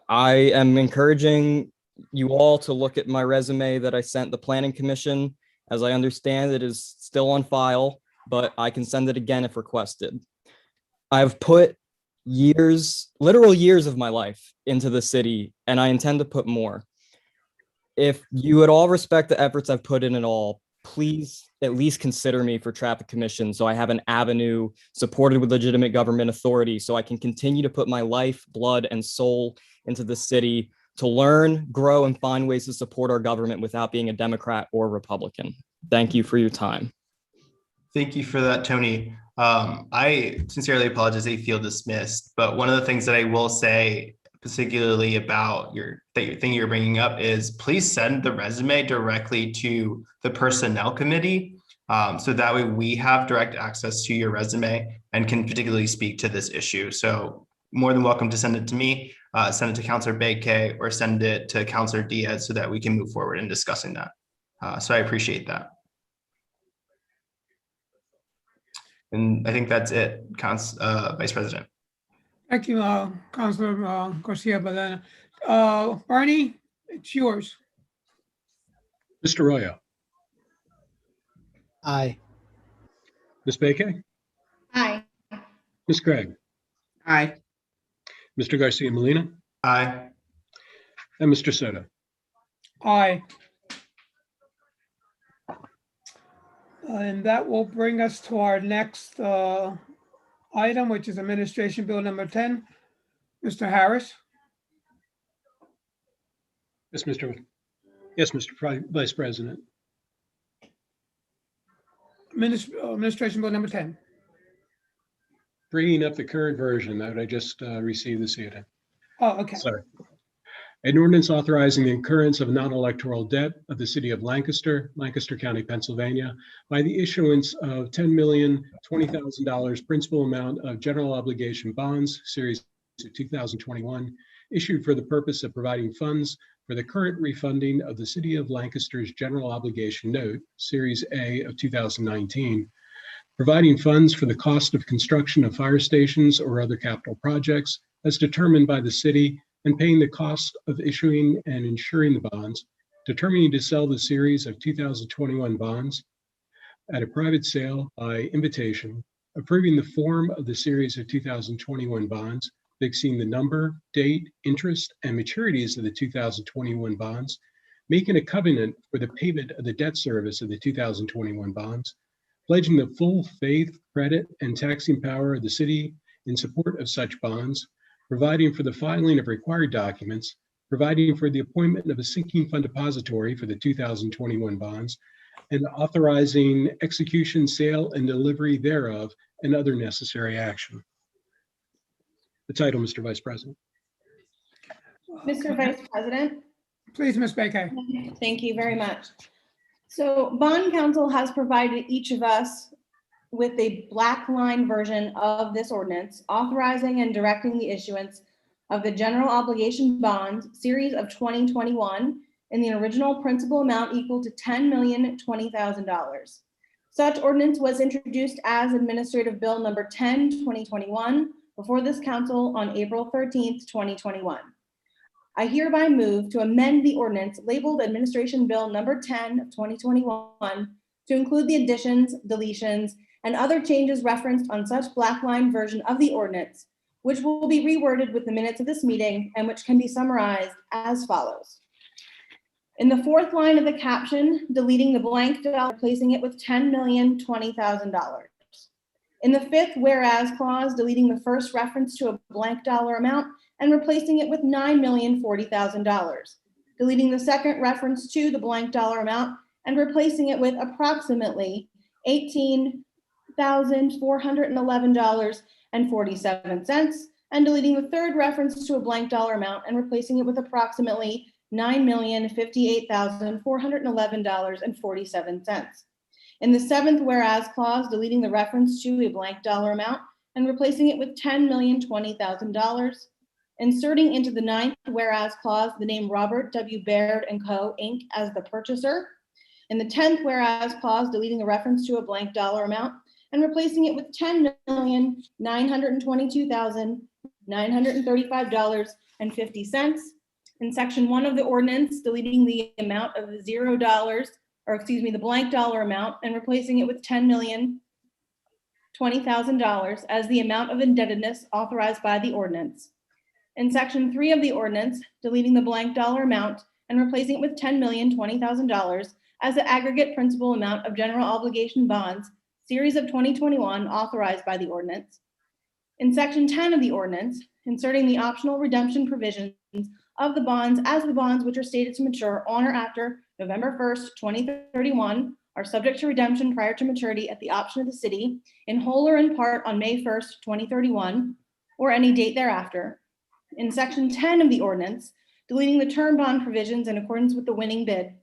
I am encouraging you all to look at my resume that I sent the Planning Commission. As I understand, it is still on file, but I can send it again if requested. I've put literal years of my life into the city, and I intend to put more. If you at all respect the efforts I've put in at all, please at least consider me for Traffic Commission so I have an avenue supported with legitimate government authority so I can continue to put my life, blood, and soul into the city to learn, grow, and find ways to support our government without being a Democrat or Republican. Thank you for your time. Thank you for that, Tony. I sincerely apologize that you feel dismissed, but one of the things that I will say, particularly about your thing you're bringing up, is please send the resume directly to the Personnel Committee. So that way we have direct access to your resume and can particularly speak to this issue. So more than welcome to send it to me, send it to Councilor Begke, or send it to Councilor Diaz so that we can move forward in discussing that. So I appreciate that. And I think that's it, Vice President. Thank you, Councilor Garcia Balena. Barney, it's yours. Mr. Arroyo, Aye. Ms. Begke, Aye. Ms. Craig, Aye. Mr. Garcia Molina, Aye. and Mr. Soto. Aye. And that will bring us to our next item, which is Administration Bill number 10. Mr. Harris. Yes, Mr. Vice President. Administration Bill number 10. Bringing up the current version that I just received this evening. Oh, okay. Sorry. An ordinance authorizing the incurrence of non-electoral debt of the city of Lancaster, Lancaster County, Pennsylvania, by the issuance of $10,020,000 principal amount of general obligation bonds, series of 2021, issued for the purpose of providing funds for the current refunding of the city of Lancaster's general obligation note, series A of 2019, providing funds for the cost of construction of fire stations or other capital projects as determined by the city, and paying the cost of issuing and insuring the bonds, determining to sell the series of 2021 bonds at a private sale by invitation, approving the form of the series of 2021 bonds, fixing the number, date, interest, and maturities of the 2021 bonds, making a covenant for the payment of the debt service of the 2021 bonds, pledging the full faith, credit, and taxing power of the city in support of such bonds, providing for the filing of required documents, providing for the appointment of a sinking fund depository for the 2021 bonds, and authorizing execution, sale, and delivery thereof, and other necessary action. The title, Mr. Vice President. Mr. Vice President. Please, Ms. Begke. Thank you very much. So Bond Counsel has provided each of us with a black line version of this ordinance, authorizing and directing the issuance of the general obligation bond series of 2021 in the original principal amount equal to $10,020,000. Such ordinance was introduced as Administrative Bill number 10, 2021 before this council on April 13th, 2021. I hereby move to amend the ordinance labeled Administration Bill number 10 of 2021 to include the additions, deletions, and other changes referenced on such black line version of the ordinance, which will be reworded with the minutes of this meeting and which can be summarized as follows. In the fourth line of the caption, deleting the blank dollar, replacing it with $10,020,000. In the fifth whereas clause, deleting the first reference to a blank dollar amount and replacing it with $9,040,000. Deleting the second reference to the blank dollar amount and replacing it with approximately $18,411.47, and deleting the third reference to a blank dollar amount and replacing it with approximately $9,058,411.47. In the seventh whereas clause, deleting the reference to a blank dollar amount and replacing it with $10,020,000. Inserting into the ninth whereas clause the name Robert W. Baird & Co. Inc. as the purchaser. In the 10th whereas clause, deleting the reference to a blank dollar amount and replacing it with $10,922,935.50. In section 1 of the ordinance, deleting the amount of $0, or excuse me, the blank dollar amount and replacing it with $10,020,000 as the amount of indebtedness authorized by the ordinance. In section 3 of the ordinance, deleting the blank dollar amount and replacing it with $10,020,000 as the aggregate principal amount of general obligation bonds, series of 2021 authorized by the ordinance. In section 10 of the ordinance, inserting the optional redemption provisions of the bonds as the bonds which are stated to mature on or after November 1st, 2031 are subject to redemption prior to maturity at the option of the city in whole or in part on May 1st, 2031 or any date thereafter. In section 10 of the ordinance, deleting the term bond provisions in accordance with the winning bid.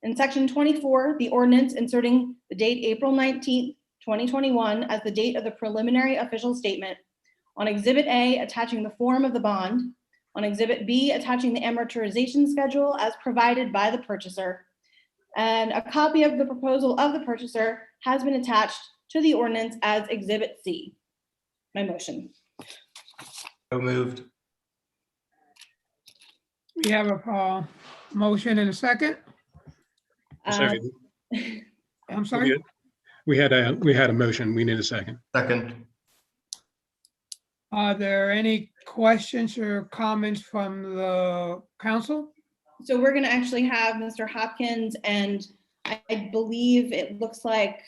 In section 24, the ordinance inserting the date April 19th, 2021 as the date of the preliminary official statement, on Exhibit A attaching the form of the bond, on Exhibit B attaching the amortization schedule as provided by the purchaser, and a copy of the proposal of the purchaser has been attached to the ordinance as Exhibit C. My motion. So moved. We have a motion and a second. Second. I'm sorry. We had a motion. We need a second. Second. Are there any questions or comments from the council? So we're going to actually have Mr. Hopkins and I believe it looks like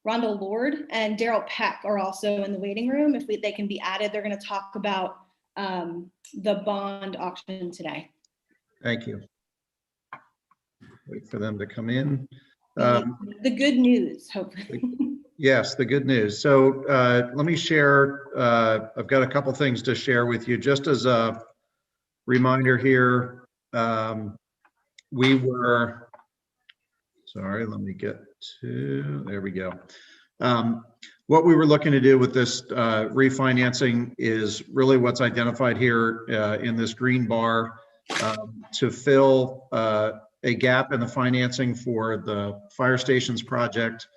Rondell Lord and Daryl Peck are also in the waiting room. If they can be added, they're going to talk about the bond auction today. Thank you. Wait for them to come in. The good news, hopefully. Yes, the good news. So let me share, I've got a couple things to share with you. Just as a reminder here, we were, sorry, let me get to, there we go. What we were looking to do with this refinancing is really what's identified here in this green bar to fill a gap in the financing for the fire stations project.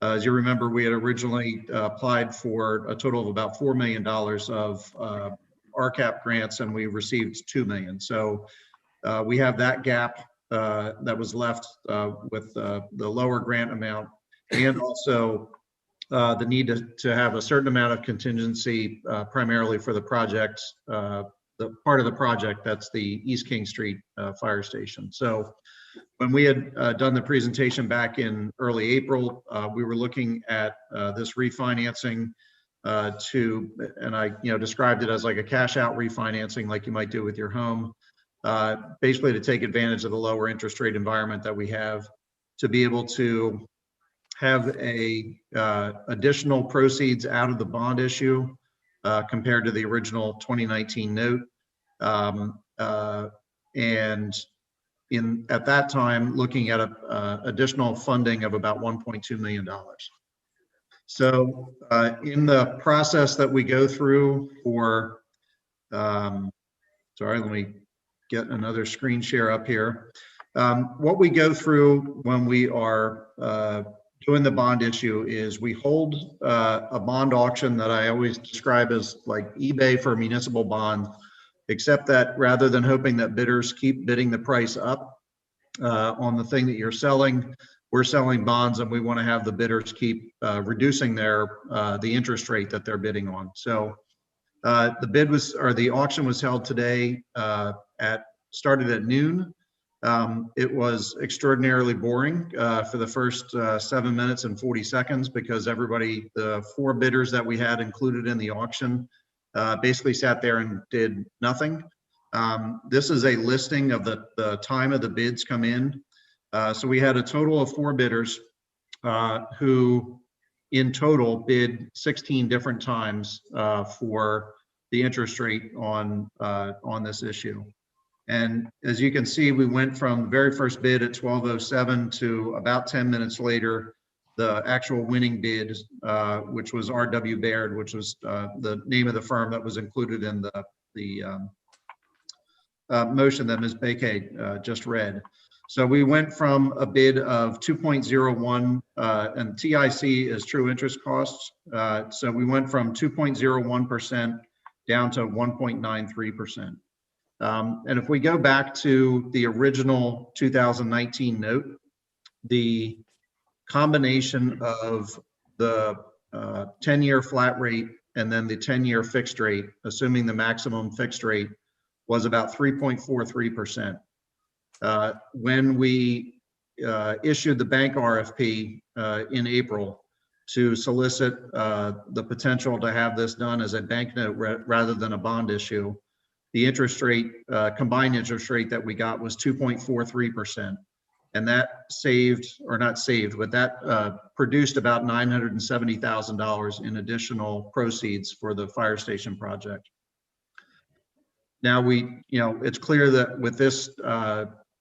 As you remember, we had originally applied for a total of about $4 million of RCAP grants, and we received $2 million. So we have that gap that was left with the lower grant amount, and also the need to have a certain amount of contingency primarily for the project, the part of the project that's the East King Street fire station. So when we had done the presentation back in early April, we were looking at this refinancing and I described it as like a cash out refinancing like you might do with your home, basically to take advantage of the lower interest rate environment that we have, to be able to have additional proceeds out of the bond issue compared to the original 2019 note. And at that time, looking at additional funding of about $1.2 million. So in the process that we go through for, sorry, let me get another screen share up here. What we go through when we are doing the bond issue is we hold a bond auction that I always describe as like eBay for municipal bond, except that rather than hoping that bidders keep bidding the price up on the thing that you're selling, we're selling bonds and we want to have the bidders keep reducing the interest rate that they're bidding on. So the auction was held today started at noon. It was extraordinarily boring for the first 7 minutes and 40 seconds because the 4 bidders that we had included in the auction basically sat there and did nothing. This is a listing of the time of the bids come in. So we had a total of 4 bidders who in total bid 16 different times for the interest rate on this issue. And as you can see, we went from the very first bid at 12:07 to about 10 minutes later, the actual winning bid, which was R.W. Baird, which was the name of the firm that was included in the motion that Ms. Bakay just read. So we went from a bid of 2.01, and TIC is true interest costs. So we went from 2.01% down to 1.93%. And if we go back to the original 2019 note, the combination of the 10-year flat rate and then the 10-year fixed rate, assuming the maximum fixed rate, was about 3.43%. When we issued the bank RFP in April to solicit the potential to have this done as a bank note rather than a bond issue, the interest rate, combined interest rate that we got was 2.43%. And that produced about $970,000 in additional proceeds for the fire station project. Now it's clear that with this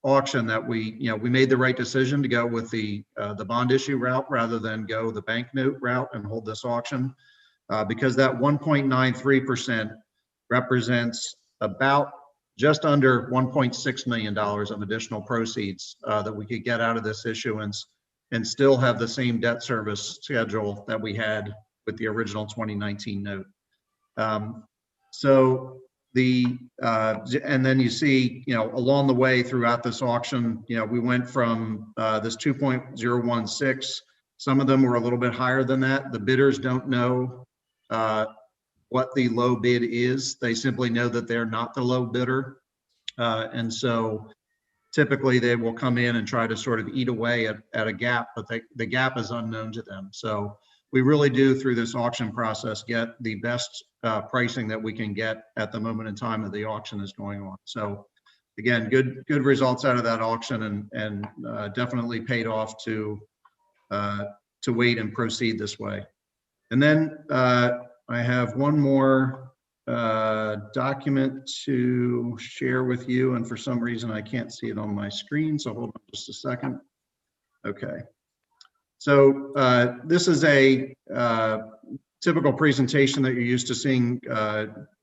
auction that we made the right decision to go with the bond issue route rather than go the bank note route and hold this auction, because that 1.93% represents about just under $1.6 million of additional proceeds that we could get out of this issuance and still have the same debt service schedule that we had with the original 2019 note. And then you see, along the way throughout this auction, we went from this 2.016. Some of them were a little bit higher than that. The bidders don't know what the low bid is. They simply know that they're not the low bidder. And so typically they will come in and try to sort of eat away at a gap, but the gap is unknown to them. So we really do, through this auction process, get the best pricing that we can get at the moment in time that the auction is going on. So again, good results out of that auction, and definitely paid off to wait and proceed this way. And then I have one more document to share with you, and for some reason I can't see it on my screen, so hold on just a second. Okay. So this is a typical presentation that you're used to seeing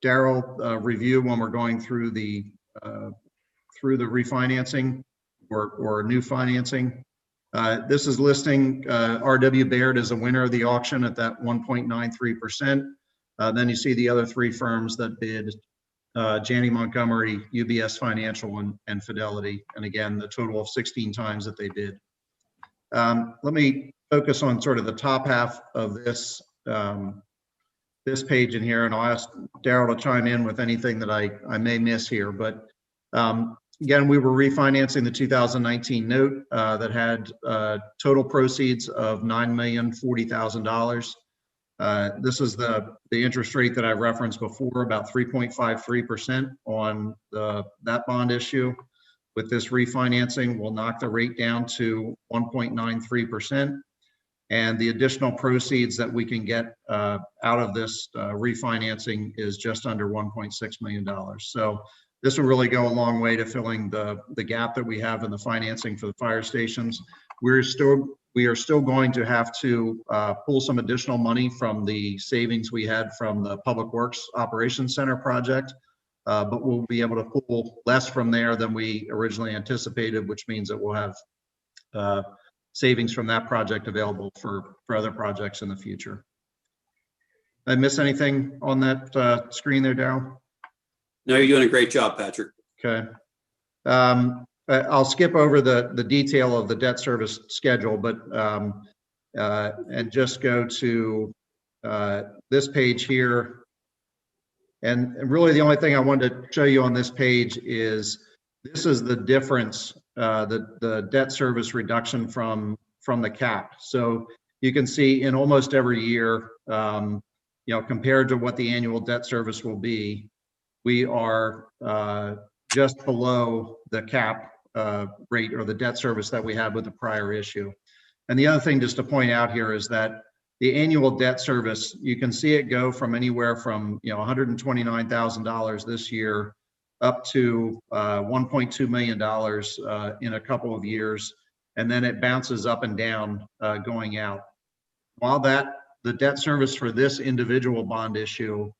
Daryl review when we're going through the refinancing or new financing. This is listing R.W. Baird as a winner of the auction at that 1.93%. Then you see the other three firms that bid, Janney Montgomery, UBS Financial, and Fidelity. And again, the total of 16 times that they bid. Let me focus on sort of the top half of this this page in here, and I'll ask Daryl to chime in with anything that I may miss here. But again, we were refinancing the 2019 note that had total proceeds of $9,040,000. This is the interest rate that I referenced before, about 3.53% on that bond issue. With this refinancing, we'll knock the rate down to 1.93%. And the additional proceeds that we can get out of this refinancing is just under $1.6 million. So this will really go a long way to filling the gap that we have in the financing for the fire stations. We are still going to have to pull some additional money from the savings we had from the Public Works Operations Center project, but we'll be able to pull less from there than we originally anticipated, which means that we'll have savings from that project available for other projects in the future. Did I miss anything on that screen there, Daryl? No, you're doing a great job, Patrick. Okay. I'll skip over the detail of the debt service schedule, but and just go to this page here. And really the only thing I wanted to show you on this page is this is the difference, the debt service reduction from the cap. So you can see in almost every year, compared to what the annual debt service will be, we are just below the cap rate or the debt service that we had with the prior issue. And the other thing just to point out here is that the annual debt service, you can see it go from anywhere from $129,000 this year up to $1.2 million in a couple of years, and then it bounces up and down going out. While the debt service for this individual bond issue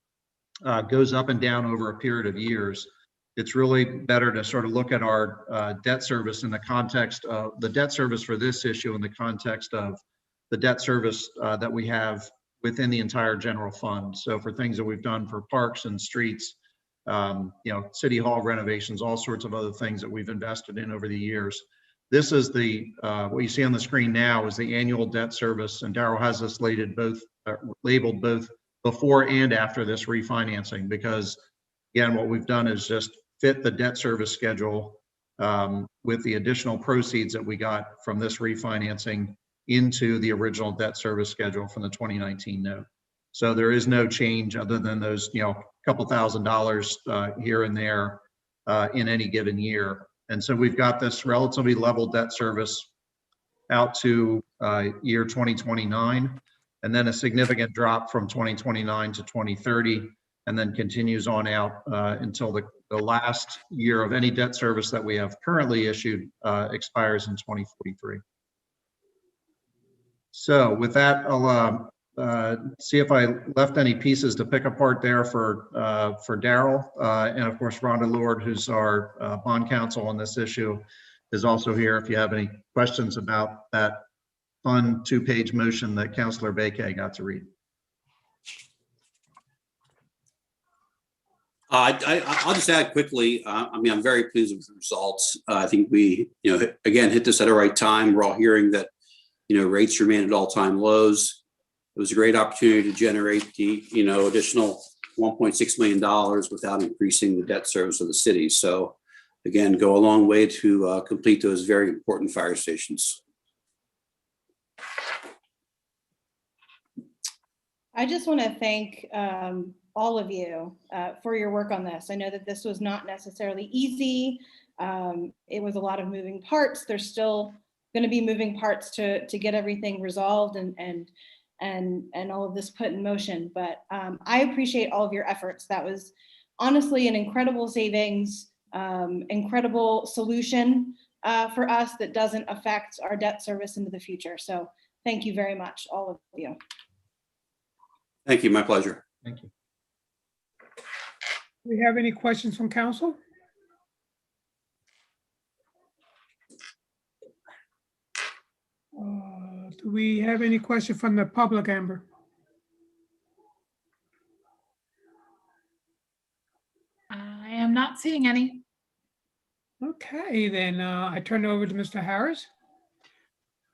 goes up and down over a period of years, it's really better to sort of look at our debt service in the context of the debt service for this issue in the context of the debt service that we have within the entire general fund. So for things that we've done for parks and streets, city hall renovations, all sorts of other things that we've invested in over the years. This is what you see on the screen now is the annual debt service, and Daryl has this labeled both before and after this refinancing, because again, what we've done is just fit the debt service schedule with the additional proceeds that we got from this refinancing into the original debt service schedule from the 2019 note. So there is no change other than those, couple $1,000s here and there in any given year. And so we've got this relatively level debt service out to year 2029, and then a significant drop from 2029 to 2030, and then continues on out until the last year of any debt service that we have currently issued expires in 2043. So with that, I'll see if I left any pieces to pick apart there for Daryl. And of course, Rhonda Lord, who's our bond counsel on this issue, is also here if you have any questions about that fun 2-page motion that Councilor Bakay got to read. I'll just add quickly. I mean, I'm very pleased with the results. I think we, again, hit this at the right time. We're all hearing that, rates remain at all-time lows. It was a great opportunity to generate the, additional $1.6 million without increasing the debt service of the city. So, again, go a long way to complete those very important fire stations. I just want to thank all of you for your work on this. I know that this was not necessarily easy. It was a lot of moving parts. There's still going to be moving parts to get everything resolved and all of this put in motion. But I appreciate all of your efforts. That was honestly an incredible savings, incredible solution for us that doesn't affect our debt service into the future. So thank you very much, all of you. Thank you. My pleasure. Thank you. Do we have any questions from council? Do we have any question from the public, Amber? I am not seeing any. Okay, then I turn it over to Mr. Harris.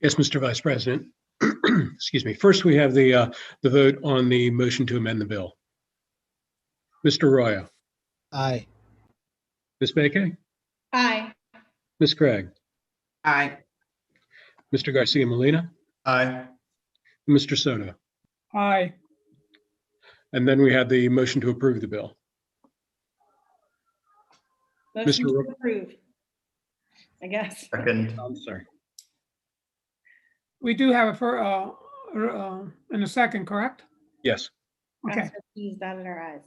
Yes, Mr. Vice President. Excuse me. First, we have the vote on the motion to amend the bill. Mr. Royo. Aye. Ms. Bakay. Aye. Ms. Craig. Aye. Mr. Garcia Molina. Aye. Mr. Soto. Aye. And then we have the motion to approve the bill. Motion Mr. to Ro- approve, I guess. Second. I'm sorry. We do have in a second, correct? Yes. Okay. Please dotted our eyes.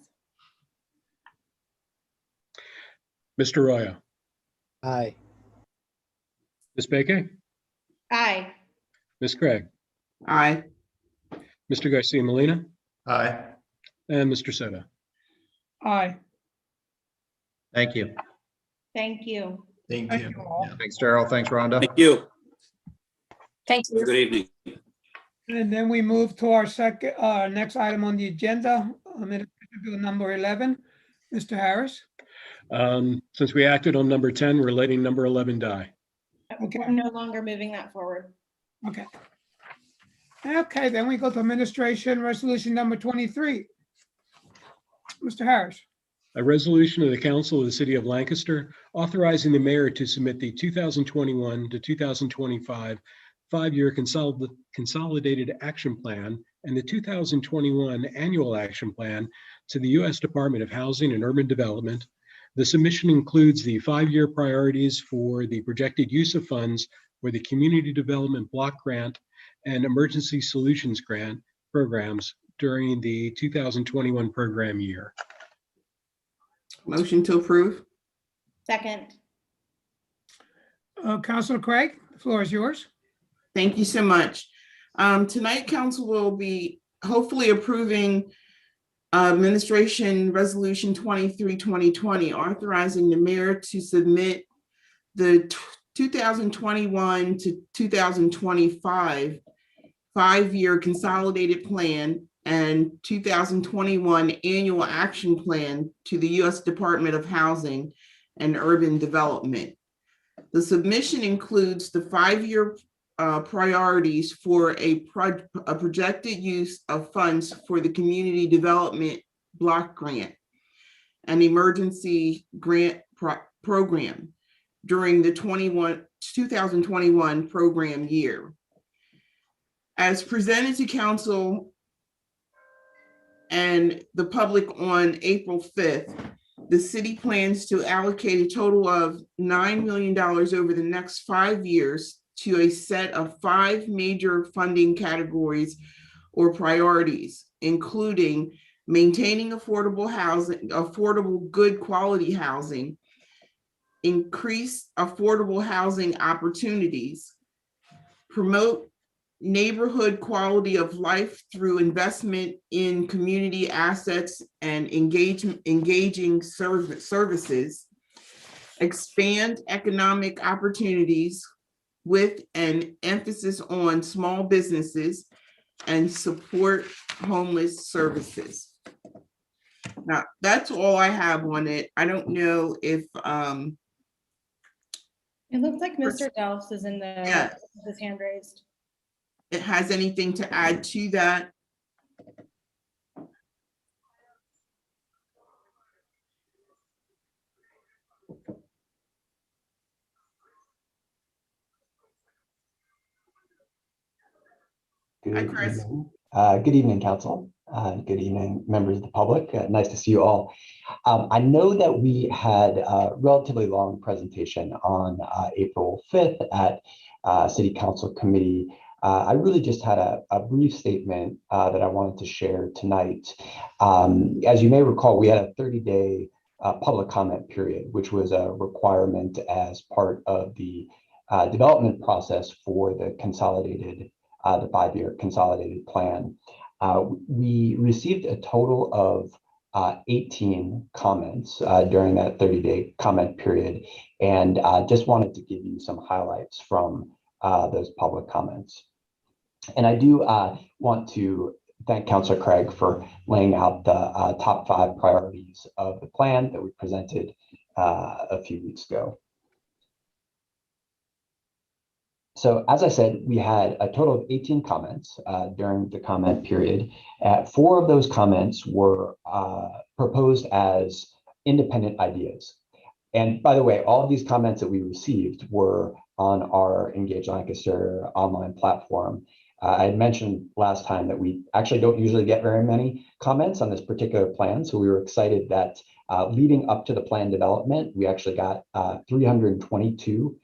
Mr. Royo. Aye. Ms. Bakay. Aye. Ms. Craig. Aye. Mr. Garcia Molina. Aye. And Mr. Soto. Aye. Thank you. Thank you. Thank Thank you. you all. Yeah. Thanks, Daryl. Thanks, Rhonda. Thank you. Thank you. Good evening. And then we move to our next item on the agenda, Bill number 11. Mr. Harris. Since we acted on number 10, we're letting number 11 die. Okay. We're no longer moving that forward. Okay. Okay, then we go to administration resolution number 23. Mr. Harris. A resolution of the Council of the City of Lancaster authorizing the mayor to submit the 2021 to 2025 5-year consolidated action plan and the 2021 annual action plan to the U.S. Department of Housing and Urban Development. The submission includes the 5-year priorities for the projected use of funds for the Community Development Block Grant and Emergency Solutions Grant programs during the 2021 program year. Motion to approve. Second. Councilor Craig, the floor is yours. Thank you so much. Tonight, council will be hopefully approving Administration Resolution 23-2020, authorizing the mayor to submit the 2021 to 2025 5-year consolidated plan and 2021 annual action plan to the U.S. Department of Housing and Urban Development. The submission includes the 5-year priorities for a projected use of funds for the Community Development Block Grant and Emergency Grant Program during the 2021 program year. As presented to council and the public on April 5th, the city plans to allocate a total of $9 million over the next 5 years to a set of 5 major funding categories or priorities, including maintaining affordable housing, affordable, good quality housing, increase affordable housing opportunities, promote neighborhood quality of life through investment in community assets and engaging services, expand economic opportunities with an emphasis on small businesses, and support homeless services. Now, that's all I have on it. I don't know if It looks like Mr. Delfs is in the, his hand raised. it has anything to add to that. Hi, Chris. Good evening, Council. Good evening, members of the public. Nice to see you all. I know that we had a relatively long presentation on April 5th at City Council Committee. I really just had a brief statement that I wanted to share tonight. As you may recall, we had a 30-day public comment period, which was a requirement as part of the development process for the consolidated the 5-year consolidated plan. We received a total of 18 comments during that 30-day comment period, and just wanted to give you some highlights from those public comments. And I do want to thank Councilor Craig for laying out the top 5 priorities of the plan that we presented a few weeks ago. So as I said, we had a total of 18 comments during the comment period. 4 of those comments were proposed as independent ideas. And by the way, all of these comments that we received were on our Engage Lancaster online platform. I had mentioned last time that we actually don't usually get very many comments on this particular plan. So we were excited that leading up to the plan development, we actually got 322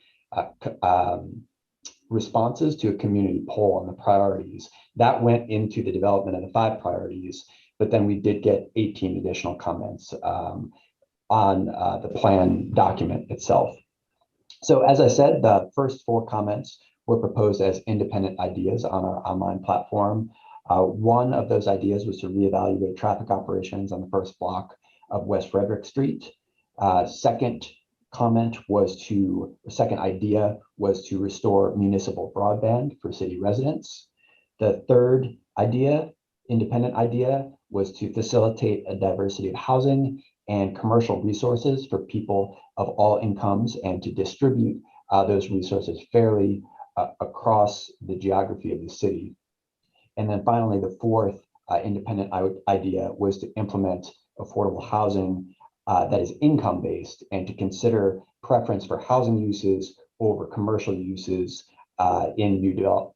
responses to a community poll on the priorities. That went into the development of the 5 priorities, but then we did get 18 additional comments on the plan document itself. So as I said, the first 4 comments were proposed as independent ideas on our online platform. One of those ideas was to reevaluate traffic operations on the first block of West Frederick Street. Second idea was to restore municipal broadband for city residents. The third idea, independent idea, was to facilitate a diversity of housing and commercial resources for people of all incomes and to distribute those resources fairly across the geography of the city. And then finally, the fourth independent idea was to implement affordable housing that is income-based and to consider preference for housing uses over commercial uses in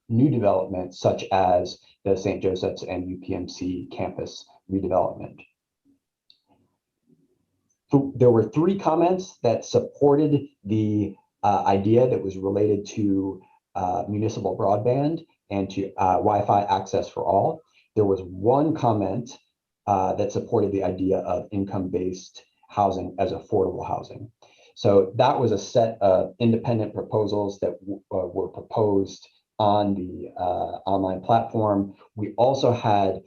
new development, such as the St. Joseph's and UPMC campus redevelopment. So there were 3 comments that supported the idea that was related to municipal broadband and to Wi-Fi access for all. There was 1 comment that supported the idea of income-based housing as affordable housing. So that was a set of independent proposals that were proposed on the online platform. We also had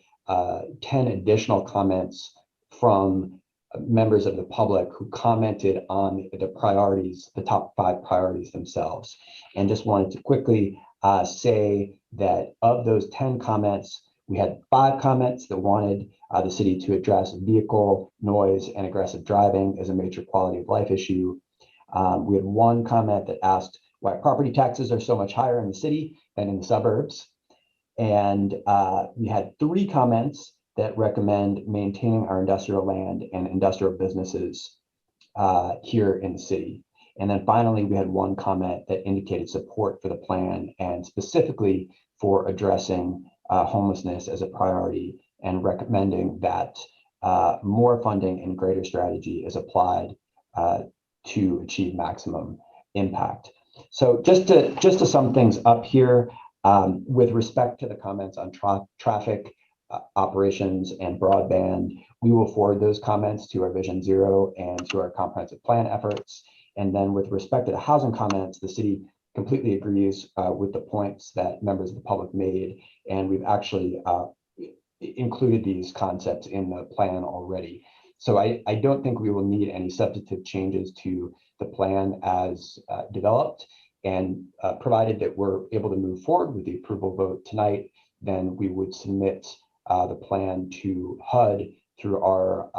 10 additional comments from members of the public who commented on the priorities, the top 5 priorities themselves. And just wanted to quickly say that of those 10 comments, we had 5 comments that wanted the city to address vehicle noise and aggressive driving as a major quality of life issue. We had 1 comment that asked why property taxes are so much higher in the city than in the suburbs. And we had 3 comments that recommend maintaining our industrial land and industrial businesses here in the city. And then finally, we had 1 comment that indicated support for the plan and specifically for addressing homelessness as a priority and recommending that more funding and greater strategy is applied to achieve maximum impact. So just to sum things up here, with respect to the comments on traffic, operations and broadband. We will forward those comments to our Vision Zero and to our comprehensive plan efforts. And then with respect to the housing comments, the city completely agrees with the points that members of the public made. And we've actually included these concepts in the plan already. So I don't think we will need any substantive changes to the plan as developed. And provided that we're able to move forward with the approval vote tonight, then we would submit the plan to HUD through our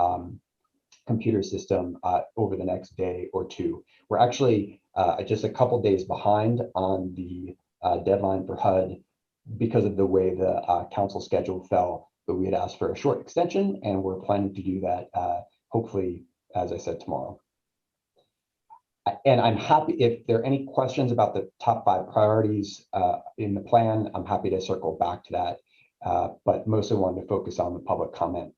computer system over the next day or two. We're actually just a couple days behind on the deadline for HUD because of the way the council schedule fell, but we had asked for a short extension and we're planning to do that hopefully, as I said, tomorrow. And I'm happy, if there are any questions about the top 5 priorities in the plan, I'm happy to circle back to that. But mostly wanted to focus on the public comments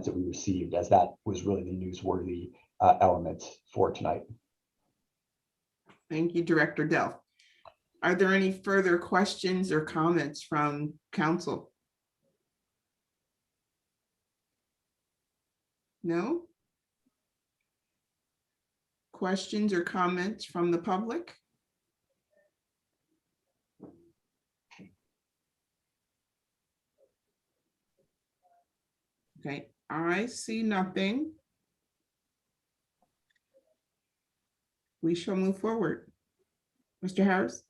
that we received, as that was really the newsworthy element for tonight. Thank you, Director Dell. Are there any further questions or comments from council? No? Questions or comments from the public? Okay, I see nothing. We shall move forward. Mr. Harris?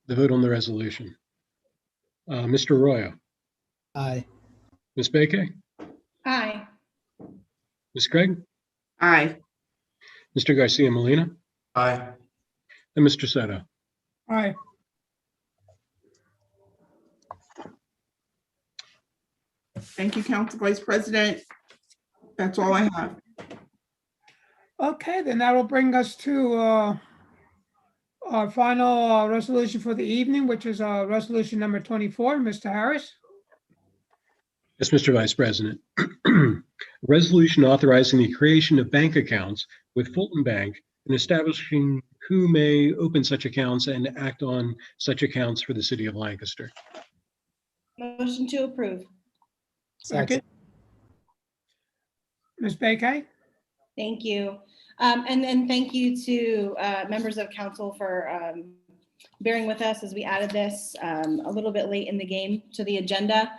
The vote on the resolution. Mr. Arroyo, Aye. Ms. Bakay, Aye. Ms. Craig, Aye. Mr. Garcia Molina, Aye. and Mr. Soto. Aye. Thank you, Council Vice President. That's all I have. Okay, then that will bring us to our final resolution for the evening, which is resolution number 24. Mr. Harris? Yes, Mr. Vice President. Resolution authorizing the creation of bank accounts with Fulton Bank and establishing who may open such accounts and act on such accounts for the city of Lancaster. Motion to approve. Second. Ms. Bakay? Thank you. And then thank you to members of council for bearing with us as we added this a little bit late in the game to the agenda.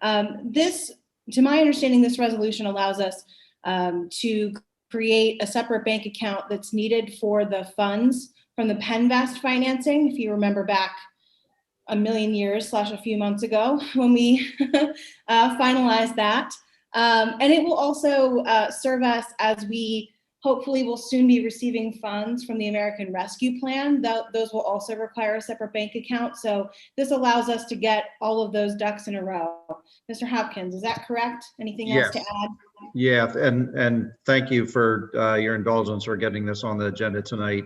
To my understanding, this resolution allows us to create a separate bank account that's needed for the funds from the Penvest financing. If you remember back a million years / a few months ago when we finalized that. And it will also serve us as we hopefully will soon be receiving funds from the American Rescue Plan. Those will also require a separate bank account. So this allows us to get all of those ducks in a row. Mr. Hopkins, is that correct? Anything else to add? Yeah, and thank you for your indulgence for getting this on the agenda tonight.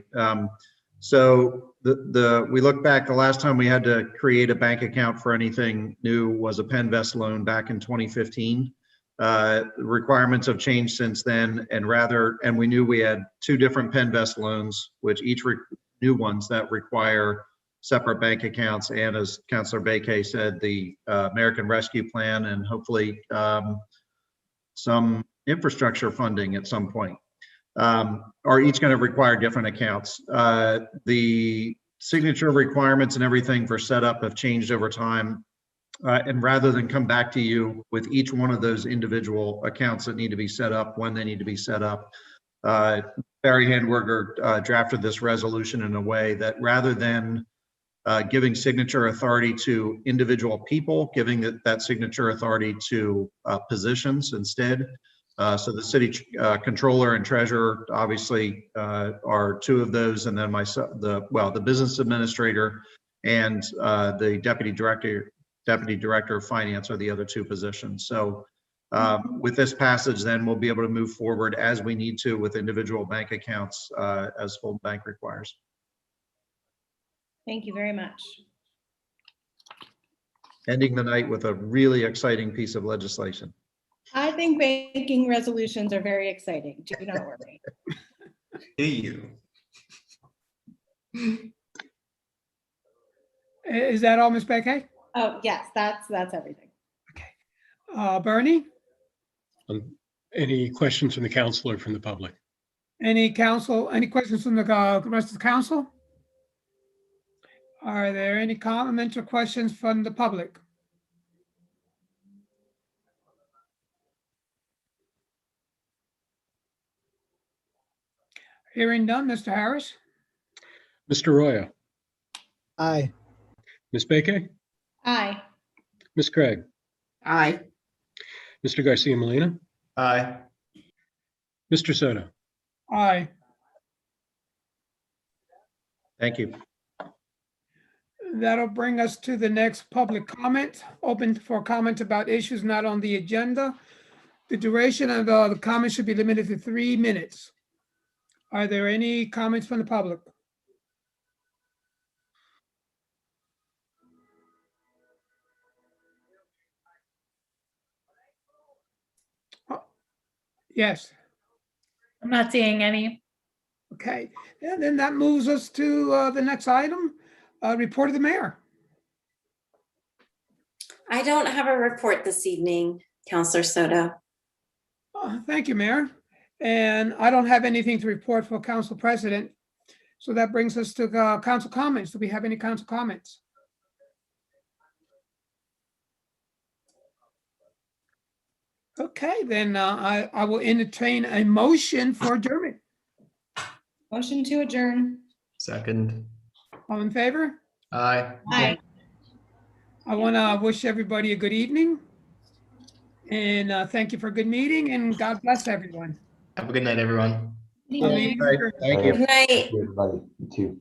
So we look back, the last time we had to create a bank account for anything new was a Penvest loan back in 2015. Requirements have changed since then, and we knew we had 2 different Penvest loans, which each new ones that require separate bank accounts, and as Councilor Bakay said, the American Rescue Plan, and hopefully some infrastructure funding at some point, are each going to require different accounts. The signature requirements and everything for setup have changed over time. And rather than come back to you with each one of those individual accounts that need to be set up, when they need to be set up, Barry Handwerger drafted this resolution in a way that rather than giving signature authority to individual people, giving that signature authority to positions instead. So the city controller and treasurer obviously are 2 of those, and then the business administrator and the deputy director of finance are the other 2 positions. So with this passage, then we'll be able to move forward as we need to with individual bank accounts as Fulton Bank requires. Thank you very much. Ending the night with a really exciting piece of legislation. I think banking resolutions are very exciting. Do not worry. Do you? Is that all, Ms. Beckey? Oh, yes, that's everything. Bernie, Any questions from the council or from the public? any questions from the rest of the council? Are there any comments or questions from the public? Hearing none, Mr. Harris? Mr. Roya, Aye. Ms. Beque, Aye. Ms. Craig, Aye. Mr. Garcia Molina, Aye. Mr. Soto. Aye. Thank you. That'll bring us to the next public comment, open for comment about issues not on the agenda. The duration of the comment should be limited to 3 minutes. Are there any comments from the public? Yes. I'm not seeing any. Okay, and then that moves us to the next item, report of the mayor. I don't have a report this evening, Counselor Soto. Thank you, Mayor. And I don't have anything to report for Council President. So that brings us to council comments. Do we have any council comments? Okay, then I will entertain a motion for adjournment. Motion to adjourn. Second. All in favor? Aye. Aye. I want to wish everybody a good evening. And thank you for a good meeting, and God bless everyone. Have a good night, everyone. Meeting adjourned. Thank you. Good night. Everybody, you too.